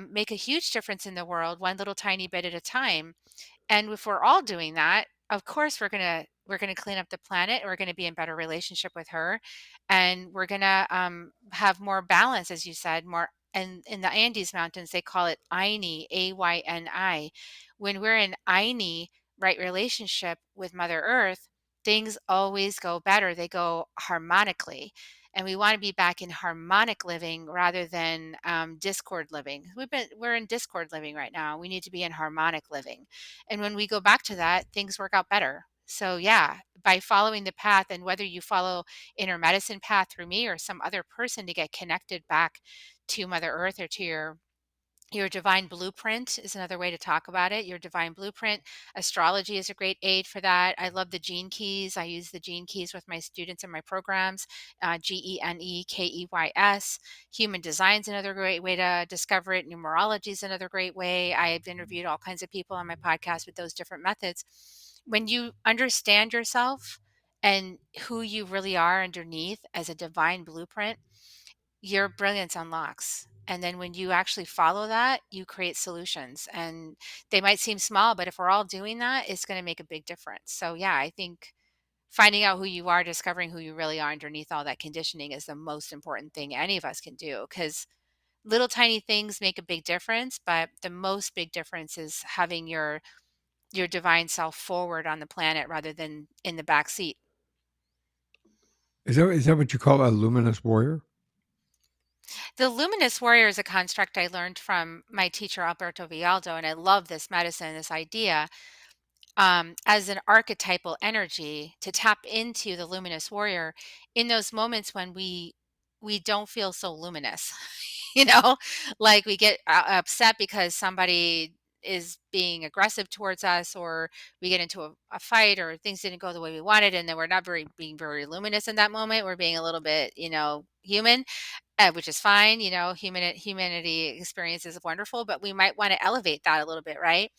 make a huge difference in the world, one little tiny bit at a time. And if we're all doing that, of course we're gonna clean up the planet. We're gonna be in better relationship with her, and we're gonna have more balance, as you said, more. And in the Andes Mountains, they call it Ayni, Ayni. When we're in Ayni, right relationship with Mother Earth, things always go better. They go harmonically. And we want to be back in harmonic living rather than discord living. We're in discord living right now. We need to be in harmonic living. And when we go back to that, things work out better. So yeah, by following the path and whether you follow inner medicine path through me or some other person to get connected back to Mother Earth or to your divine blueprint is another way to talk about it. Your divine blueprint. Astrology is a great aid for that. I love the gene keys. I use the gene keys with my students in my programs. GeneKeys. Human design is another great way to discover it. Numerology is another great way. I've interviewed all kinds of people on my podcast with those different methods. When you understand yourself and who you really are underneath as a divine blueprint, your brilliance unlocks. And then when you actually follow that, you create solutions. And they might seem small, but if we're all doing that, it's going to make a big difference. So, yeah, I think finding out who you are, discovering who you really are underneath all that conditioning is the most important thing any of us can do because little tiny things make a big difference. But the most big difference is having your divine self forward on the planet rather than in the back seat. Is that what you call a luminous warrior? The Luminous Warrior is a construct I learned from my teacher, Alberto Villaldo, and I love this medicine, this idea as an archetypal energy to tap into the luminous warrior in those moments when we don't feel so luminous. you know like we get upset because somebody is being aggressive towards us, or we get into a fight, or things didn't go the way we wanted, and then we're not very being very luminous in that moment. We're being a little bit human, which is fine. Humanity experience is wonderful, but we might want to elevate that a little bit, right?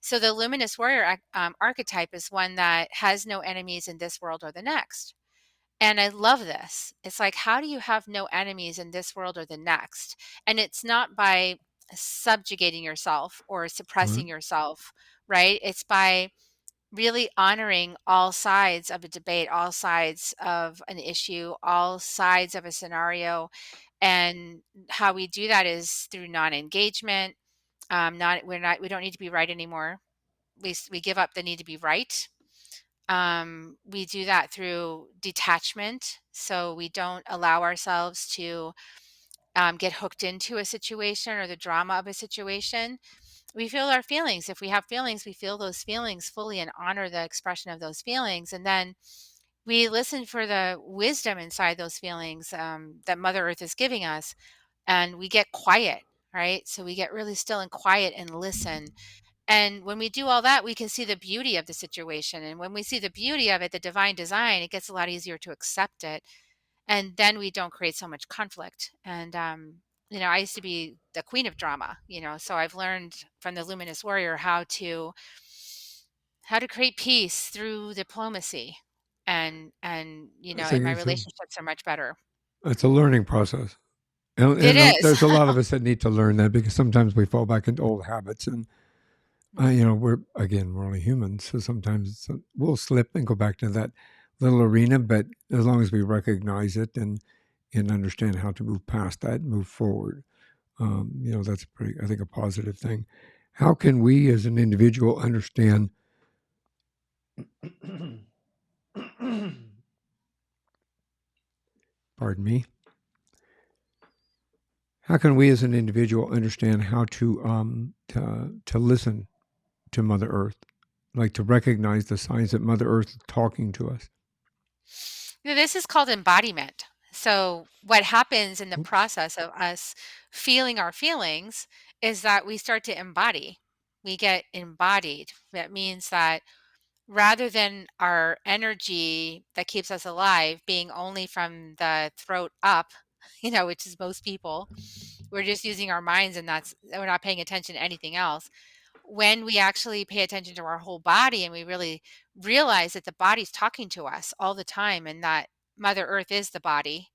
So the luminous warrior archetype is one that has no enemies in this world or the next. And I love this. It's like, how do you have no enemies in this world or the next? And it's not by subjugating yourself or Right. suppressing yourself, right? It's by really honoring all sides of a debate, all sides of an issue, all sides of a scenario. And how we do that is through non-engagement. We don't need to be right anymore. We give up the need to be right. We do that through detachment. So we don't allow ourselves to get hooked into a situation or the drama of a situation. We feel our feelings. If we have feelings, we feel those feelings fully and honor the expression of those feelings. And then we listen for the wisdom inside those feelings that Mother Earth is giving us. And we get quiet, right? So we get really still and quiet and listen. And when we do all that, we can see the beauty of the situation. And when we see the beauty of it, the divine design, it gets a lot easier to accept it. And then we don't create so much conflict. And, I used to be the queen of drama, so I've learned from the Luminous Warrior how to create peace through diplomacy. And So and my it's a, relationships are much better. it's a learning process. It is. There's a lot of us that need to learn that because sometimes we fall back into old habits. And, we're only humans. So sometimes we'll slip and go back to that little arena. But as long as we recognize it and understand how to move past that, move forward, that's pretty, I think, a positive thing. How can we as an individual understand pardon me, how can we as an individual understand how to listen to Mother Earth, like to recognize the signs that Mother Earth is talking to us? This is called embodiment. So, what happens in the Oops. process of us feeling our feelings is that we start to embody. We get embodied. That means that rather than our energy that keeps us alive being only from the throat up, which is most people, we're just using our minds, and we're not paying attention to anything else. When we actually pay attention to our whole body and we really realize that the body's talking to us all the time, and that Mother Earth is the body,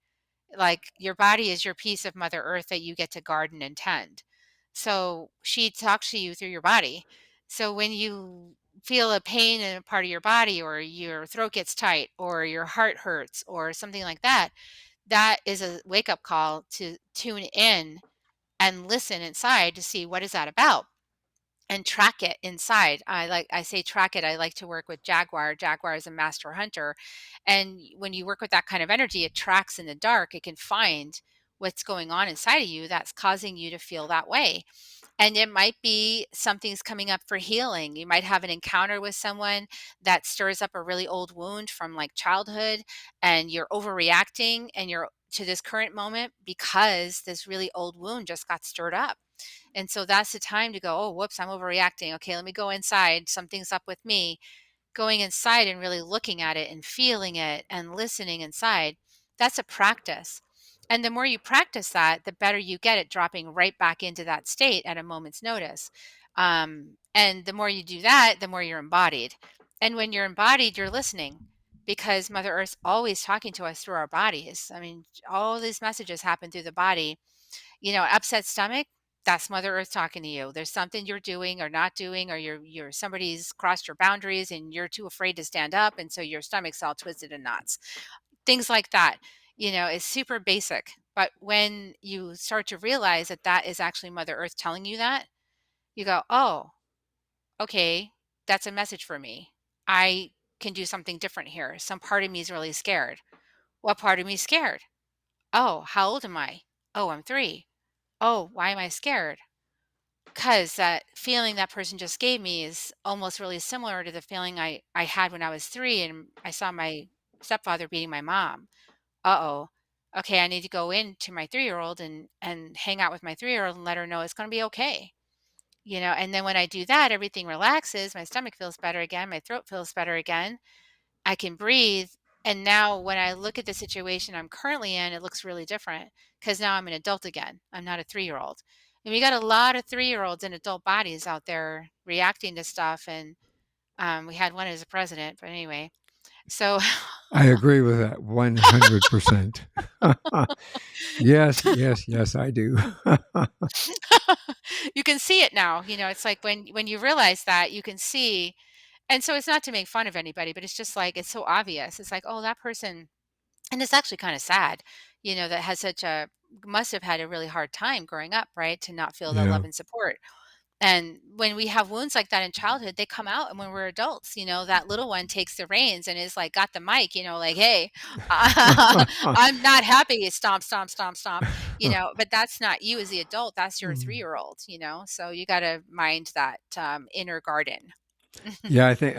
like your body is your piece of Mother Earth that you get to garden and tend. So she talks to you through your body. So when you feel a pain in a part of your body, or your throat gets tight, or your heart hurts, or something like that, that is a wake up call to tune in and listen inside to see what is that about, and track it inside. I say track it. I like to work with Jaguar. Jaguar is a master hunter. And when you work with that kind of energy, it tracks in the dark. It can find what's going on inside of you that's causing you to feel that way. And it might be something's coming up for healing. You might have an encounter with someone that stirs up a really old wound from like childhood, and you're overreacting, and you're to this current moment because this really old wound just got stirred up. And so that's the time to go, oh, whoops, I'm overreacting. Okay, let me go inside. Something's up with me. Going inside and really looking at it and feeling it and listening inside, that's a practice. And the more you practice that, the better you get at dropping right back into that state at a moment's notice. And the more you do that, the more you're embodied. And when you're embodied, you're listening, because Mother Earth's always talking to us through our bodies. I mean, all these messages happen through the body. Upset stomach, that's Mother Earth talking to you. There's something you're doing or not doing, or you're somebody's crossed your boundaries and you're too afraid to stand up, and so your stomach's all twisted in knots. Things like that, is super basic. But when you start to realize that that is actually Mother Earth telling you that, you go, "Oh, okay, that's a message for me. I can do something different here. Some part of me is really scared. What part of me is scared? Oh, how old am I? Oh, I'm 3. Oh, why am I scared? 'Cause that feeling that person just gave me is almost really similar to the feeling I had when I was 3 and I saw my stepfather beating my mom. Uh-oh. Okay, I need to go in to my 3-year-old and hang out with my 3-year-old and let her know it's gonna be okay. And then when I do that, everything relaxes, my stomach feels better again, my throat feels better again, I can breathe, and now when I look at the situation I'm currently in, it looks really different because now I'm an adult again. I'm not a 3-year-old. And we got a lot of 3-year-olds in adult bodies out there reacting to stuff, and, we had one as a president, but anyway. So I agree with that 100%. Yes, yes, yes, I do. you can see it now, it's like when you realize that, you can see. And so it's not to make fun of anybody, but it's just like it's so obvious. It's like, "Oh, that person." And it's actually kinda sad, that has such a must have had a really hard time growing up, right, to not feel the Yeah. love and support. And when we have wounds like that in childhood, they come out, and when we're adults, that little one takes the reins and is like, got the mic, like, "Hey, I'm not happy, stomp, stomp, stomp, stomp," but that's not you as the adult, that's your Mm. three-year-old, so you gotta mind that, inner garden. Yeah, I think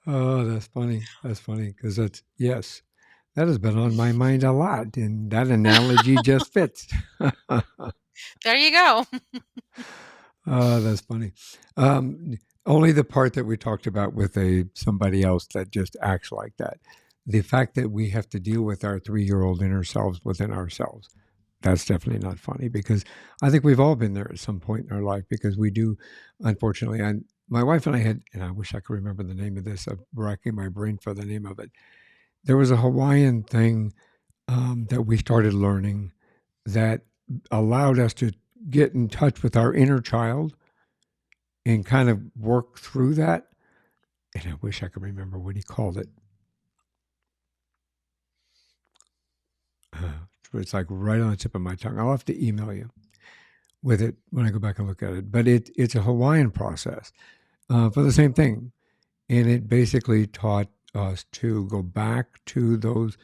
Oh, that's funny. That's funny because that's yes, that has been on my mind a lot, and that analogy just fits. There you go. Oh, that's funny. Only the part that we talked about with somebody else that just acts like that. The fact that we have to deal with our 3-year-old inner selves within ourselves, that's definitely not funny because I think we've all been there at some point in our life because we do, unfortunately. And my wife and I had, and I wish I could remember the name of this. I'm racking my brain for the name of it. There was a Hawaiian thing that we started learning that allowed us to get in touch with our inner child and kind of work through that. And I wish I could remember what he called it. It's like right on the tip of my tongue. I'll have to email you with it when I go back and look at it. But it's a Hawaiian process for the same thing. And it basically taught us to go back to those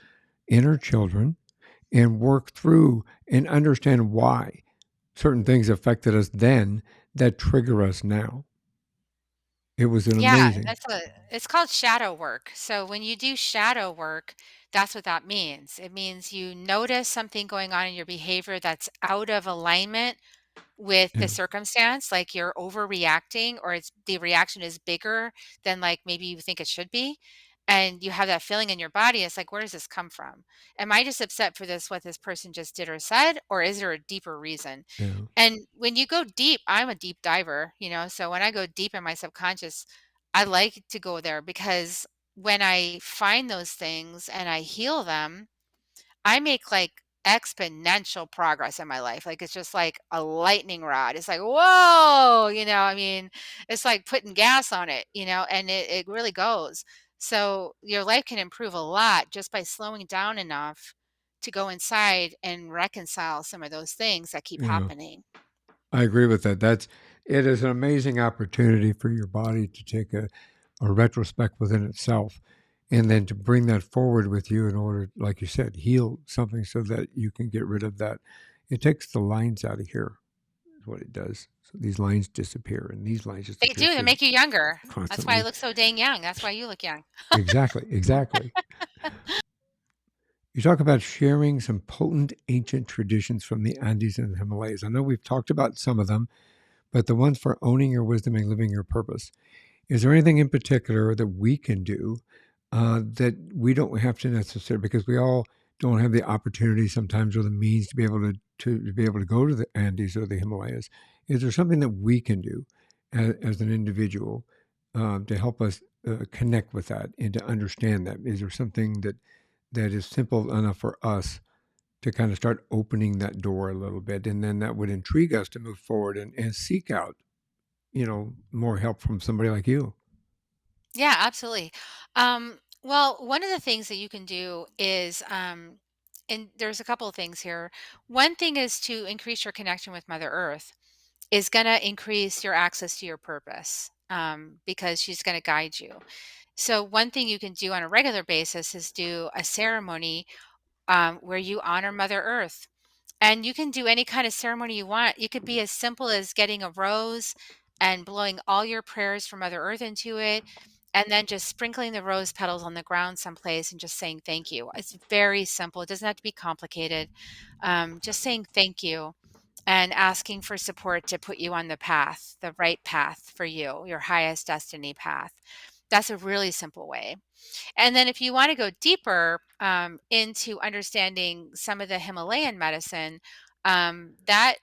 inner children and work through and understand why certain things affected us then that trigger us now. It was an Yeah, amazing. it's called shadow work. So when you do shadow work, that's what that means. It means you notice something going on in your behavior that's out of alignment with the Yeah, circumstance, like you're overreacting or it's the reaction is bigger than like maybe you think it should be. And you have that feeling in your body. It's like, where does this come from? Am I just upset for this, what this person just did or said, or is there a deeper reason? yeah, And when you go deep, I'm a deep diver, so when I go deep in my subconscious, I like to go there because when I find those things and I heal them, I make like exponential progress in my life. Like it's just like a lightning rod. It's like, whoa, I mean, it's like putting gas on it, and it really goes. So your life can improve a lot just by slowing down enough to go inside and reconcile some of those things that keep yeah. happening. I agree with that. It is an amazing opportunity for your body to take a retrospect within itself and then to bring that forward with you in order, like you said, heal something so that you can get rid of that. It takes the lines out of here, is what it does. So these lines disappear and these lines They disappear. do, they So make you younger. That's why I constantly. look so dang young. That's why you look young. Exactly, exactly. You talk about sharing some potent ancient traditions from the Andes and the Himalayas. I know we've talked about some of them, but the ones for owning your wisdom and living your purpose. Is there anything in particular that we can do that we don't have to necessarily because we all don't have the opportunity sometimes or the means to be able to be able to go to the Andes or the Himalayas? Is there something that we can do as an individual to help us connect with that and to understand that? Is there something that is simple enough for us to kind of start opening that door a little bit, and then that would intrigue us to move forward and seek out more help from somebody like you. Yeah, absolutely. Well, one of the things that you can do is, and there's a couple of things here. One thing is to increase your connection with Mother Earth is going to increase your access to your purpose because she's going to guide you. So, one thing you can do on a regular basis is do a ceremony where you honor Mother Earth. And you can do any kind of ceremony you want. You could be as simple as getting a rose and blowing all your prayers for Mother Earth into it, and then just sprinkling the rose petals on the ground someplace and just saying thank you. It's very simple. It doesn't have to be complicated. Just saying thank you and asking for support to put you on the path, the right path for you, your highest destiny path. That's a really simple way. And then if you want to go deeper into understanding some of the Himalayan medicine, the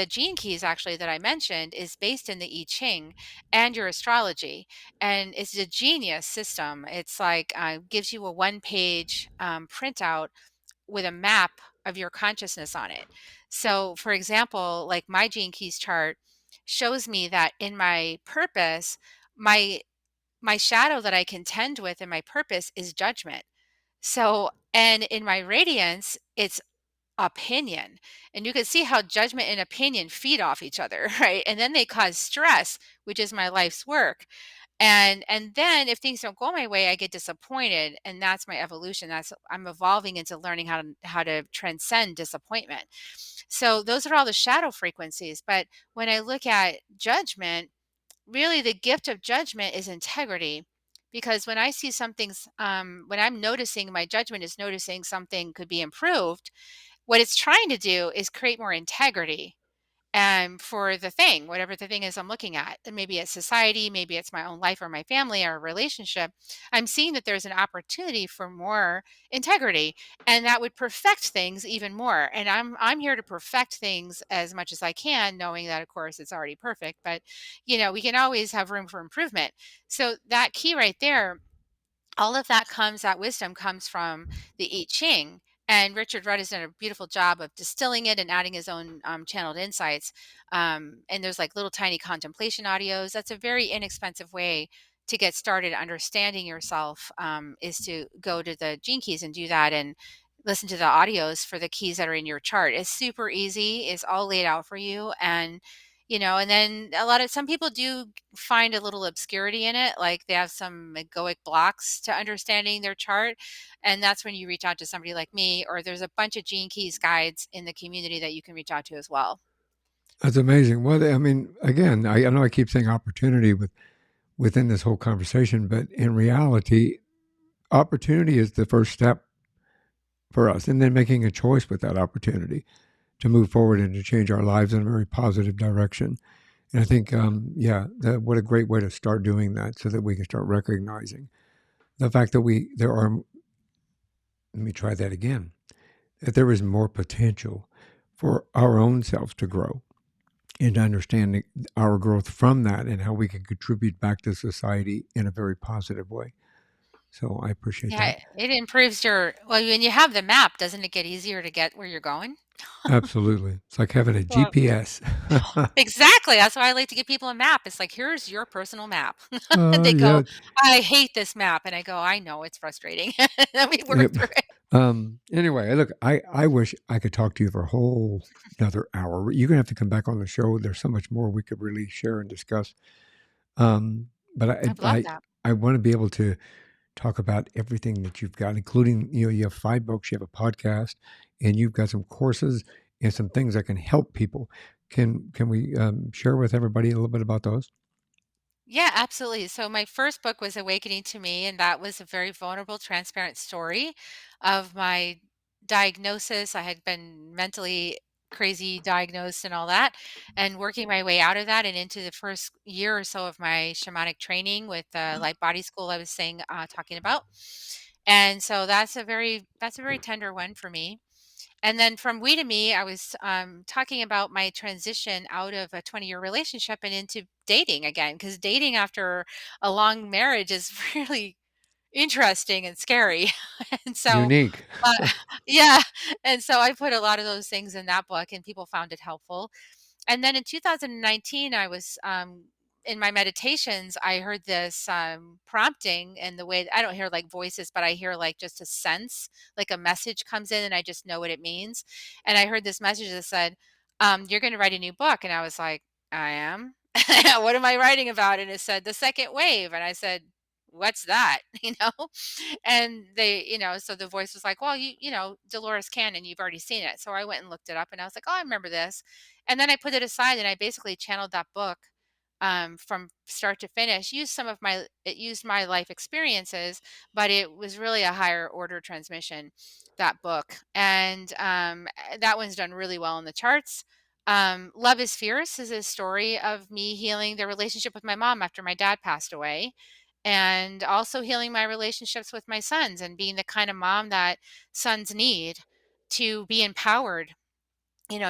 gene keys actually that I mentioned is based in the I Ching and your astrology, and it's a genius system. It's like gives you a one-page printout with a map of your consciousness on it. So, for example, like my gene keys chart shows me that in my purpose, my my shadow that I contend with in my purpose is judgment. So, and in my radiance, it's opinion. And you can see how judgment and opinion feed off each other, right? And then they cause stress, which is my life's work. And then if things don't go my way, I get disappointed, and that's my evolution. That's I'm evolving into learning how to transcend disappointment. So those are all the shadow frequencies. But when I look at judgment, really the gift of judgment is integrity, because when I see something's when I'm noticing, my judgment is noticing something could be improved, what it's trying to do is create more integrity for the thing, whatever the thing is I'm looking at. And maybe it's society, maybe it's my own life or my family or a relationship. I'm seeing that there's an opportunity for more integrity, and that would perfect things even more. And I'm here to perfect things as much as I can, knowing that of course it's already perfect, but we can always have room for improvement. So that key right there, all of that wisdom comes from the I Ching. And Richard Rudd has done a beautiful job of distilling it and adding his own channeled insights. And there's like little tiny contemplation audios. That's a very inexpensive way to get started understanding yourself, is to go to the Gene Keys and do that and listen to the audios for the keys that are in your chart. It's super easy. It's all laid out for you. And then some people do find a little obscurity in it, like they have some egoic blocks to understanding their chart. And that's when you reach out to somebody like me, or there's a bunch of Gene Keys guides in the community that you can reach out to as well. That's amazing. Well, I mean, again, I know I keep saying opportunity within this whole conversation, but in reality, opportunity is the first step for us, and then making a choice with that opportunity to move forward and to change our lives in a very positive direction. And I think, yeah, what a great way to start doing that, so that we can start recognizing the fact that there are. Let me try that again. That there is more potential for our own selves to grow, and understanding our growth from that and how we can contribute back to society in a very positive way. So I appreciate that. Yeah, it improves well, when you have the map, doesn't it get easier to get where you're going? Absolutely. It's like having a Well, GPS. exactly. That's why I like to give people a map. It's like, here's your personal map. And they go, Yeah. I hate this map. And I go, I know it's frustrating. And then we work Yep. through it. Anyway, look, I wish I could talk to you for a whole another hour. You're gonna have to come back on the show. There's so much more we could really share and discuss. But I'd love that. I want to be able to talk about everything that you've got, including, you have 5 books, you have a podcast, and you've got some courses and some things that can help people. Can we share with everybody a little bit about those? Yeah, absolutely. So my first book was Awakening to Me, and that was a very vulnerable, transparent story of my diagnosis. I had been mentally crazy diagnosed and all that, and working my way out of that and into the first year or so of my shamanic training with the light body school I was talking about. And so that's a very tender one for me. And then from We to Me, I was talking about my transition out of a 20-year relationship and into dating again, because dating after a long marriage is really interesting and scary. And so, Unique. uh, yeah. And so I put a lot of those things in that book, and people found it helpful. And then in 2019, I was in my meditations, I heard this prompting, and the way I don't hear like voices, but I hear like just a sense, like a message comes in, and I just know what it means. And I heard this message that said, "You're going to write a new book," and I was like, "I am." What am I writing about? And it said the second wave, and I said, what's that? And they, so the voice was like, well, Dolores Cannon, you've already seen it. So I went and looked it up and I was like, oh, I remember this. And then I put it aside and I basically channeled that book from start to finish, it used my life experiences, but it was really a higher order transmission, that book. And that one's done really well in the charts. Love is Fierce is a story of me healing the relationship with my mom after my dad passed away, and also healing my relationships with my sons and being the kind of mom that sons need to be empowered,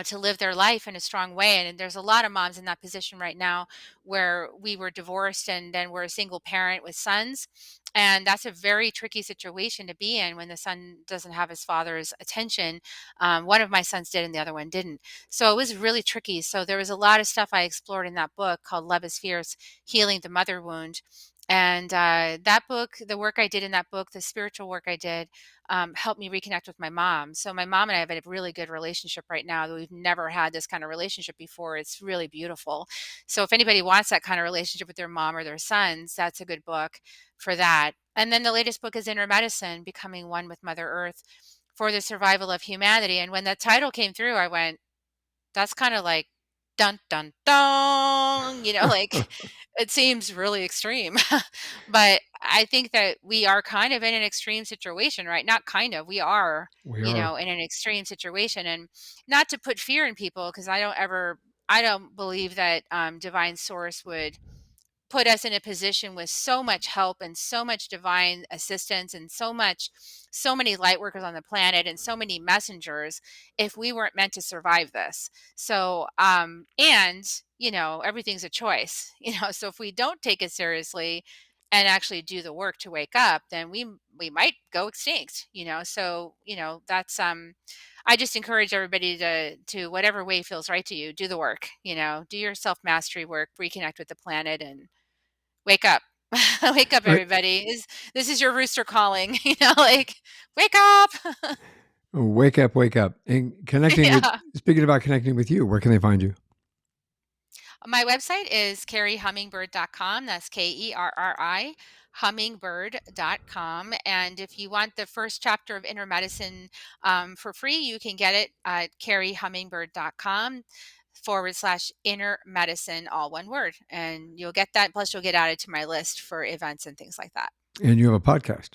to live their life in a strong way. And there's a lot of moms in that position right now where we were divorced and then we're a single parent with sons. And that's a very tricky situation to be in when the son doesn't have his father's attention. One of my sons did and the other one didn't. So it was really tricky. So there was a lot of stuff I explored in that book called Love is Fierce, Healing the Mother Wound. And that book, the work I did in that book, the spiritual work I did, helped me reconnect with my mom. So my mom and I have a really good relationship right now. That We've never had this kind of relationship before. It's really beautiful. So if anybody wants that kind of relationship with their mom or their sons, that's a good book for that. And then the latest book is Inner Medicine, Becoming One with Mother Earth for the Survival of Humanity. And when that title came through, I went, that's kind of like dun dun dun, like it seems really extreme. But I think that we are kind of in an extreme situation, right? Not kind of, we are, We are. in an extreme situation. And not to put fear in people, because I don't believe that divine source would put us in a position with so much help and so much divine assistance and so many light workers on the planet and so many messengers if we weren't meant to survive this. So and everything's a choice. So if we don't take it seriously and actually do the work to wake up, then we might go extinct. So that's I just encourage everybody to whatever way feels right to you, do the work. Do your self mastery work, reconnect with the planet, and wake up. Wake up, Right. everybody. This is your rooster calling, like, wake up. Wake up, wake up. And Yeah. speaking about connecting with you, where can they find you? My website is kerrihummingbird.com. That's Kerri, hummingbird.com. And if you want the first chapter of Inner Medicine for free, you can get it at kerrihummingbird.com/inner medicine, all one word. And you'll get that. Plus, you'll get added to my list for events and things like that. And you have a podcast.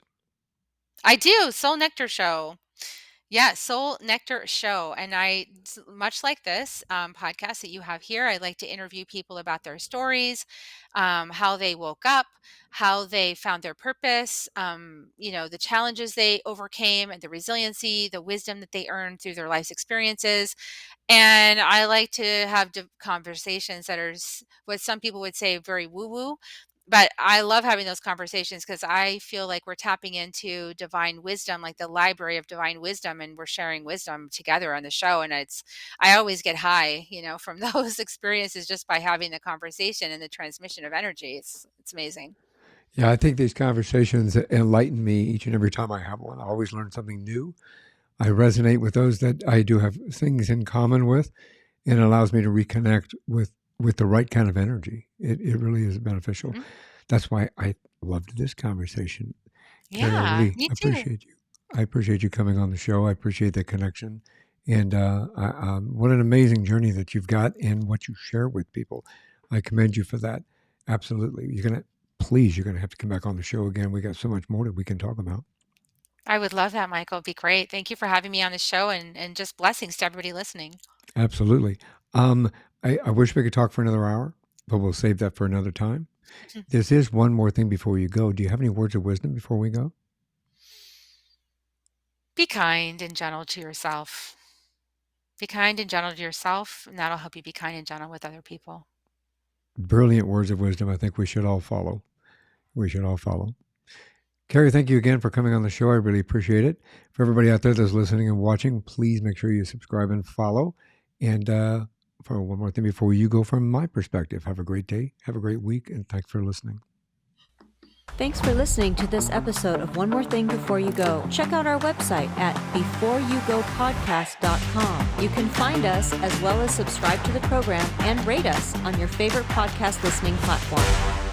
I do. Soul Nectar Show. Yeah, Soul Nectar Show. And much like this podcast that you have here, I like to interview people about their stories, how they woke up, how they found their purpose, the challenges they overcame, and the resiliency, the wisdom that they earned through their life's experiences. And I like to have conversations that are what some people would say very woo woo. But I love having those conversations because I feel like we're tapping into divine wisdom, like the library of divine wisdom, and we're sharing wisdom together on the show. And I always get high, from those experiences just by having the conversation and the transmission of energy. It's amazing. Yeah, I think these conversations enlighten me each and every time I have one. I always learn something new. I resonate with those that I do have things in common with, and it allows me to reconnect with the right kind of energy. It really is beneficial. Mhm. That's why I loved this conversation. Kerri, I Yeah, really me too. appreciate you. I appreciate you coming on the show. I appreciate the connection. And what an amazing journey that you've got and what you share with people. I commend you for that. Absolutely. You're going to have to come back on the show again. We got so much more that we can talk about. I would love that, Michael. It'd be great. Thank you for having me on the show, and just blessings to everybody listening. Absolutely. Um, I wish we could talk for another hour, but we'll save that for another time. This is one more thing before you go. Do you have any words of wisdom before we go? Be kind and gentle to yourself. Be kind and gentle to yourself, and that'll help you be kind and gentle with other people. Brilliant words of wisdom. I think we should all follow. We should all follow. Kerri, thank you again for coming on the show. I really appreciate it. For everybody out there that's listening and watching, please make sure you subscribe and follow. And for one more thing before you go, from my perspective, have a great day, have a great week, and thanks for listening. Thanks for listening to this episode of One More Thing Before You Go. Check out our website at beforeyougopodcast.com. You can find us as well as subscribe to the program and rate us on your favorite podcast listening platform.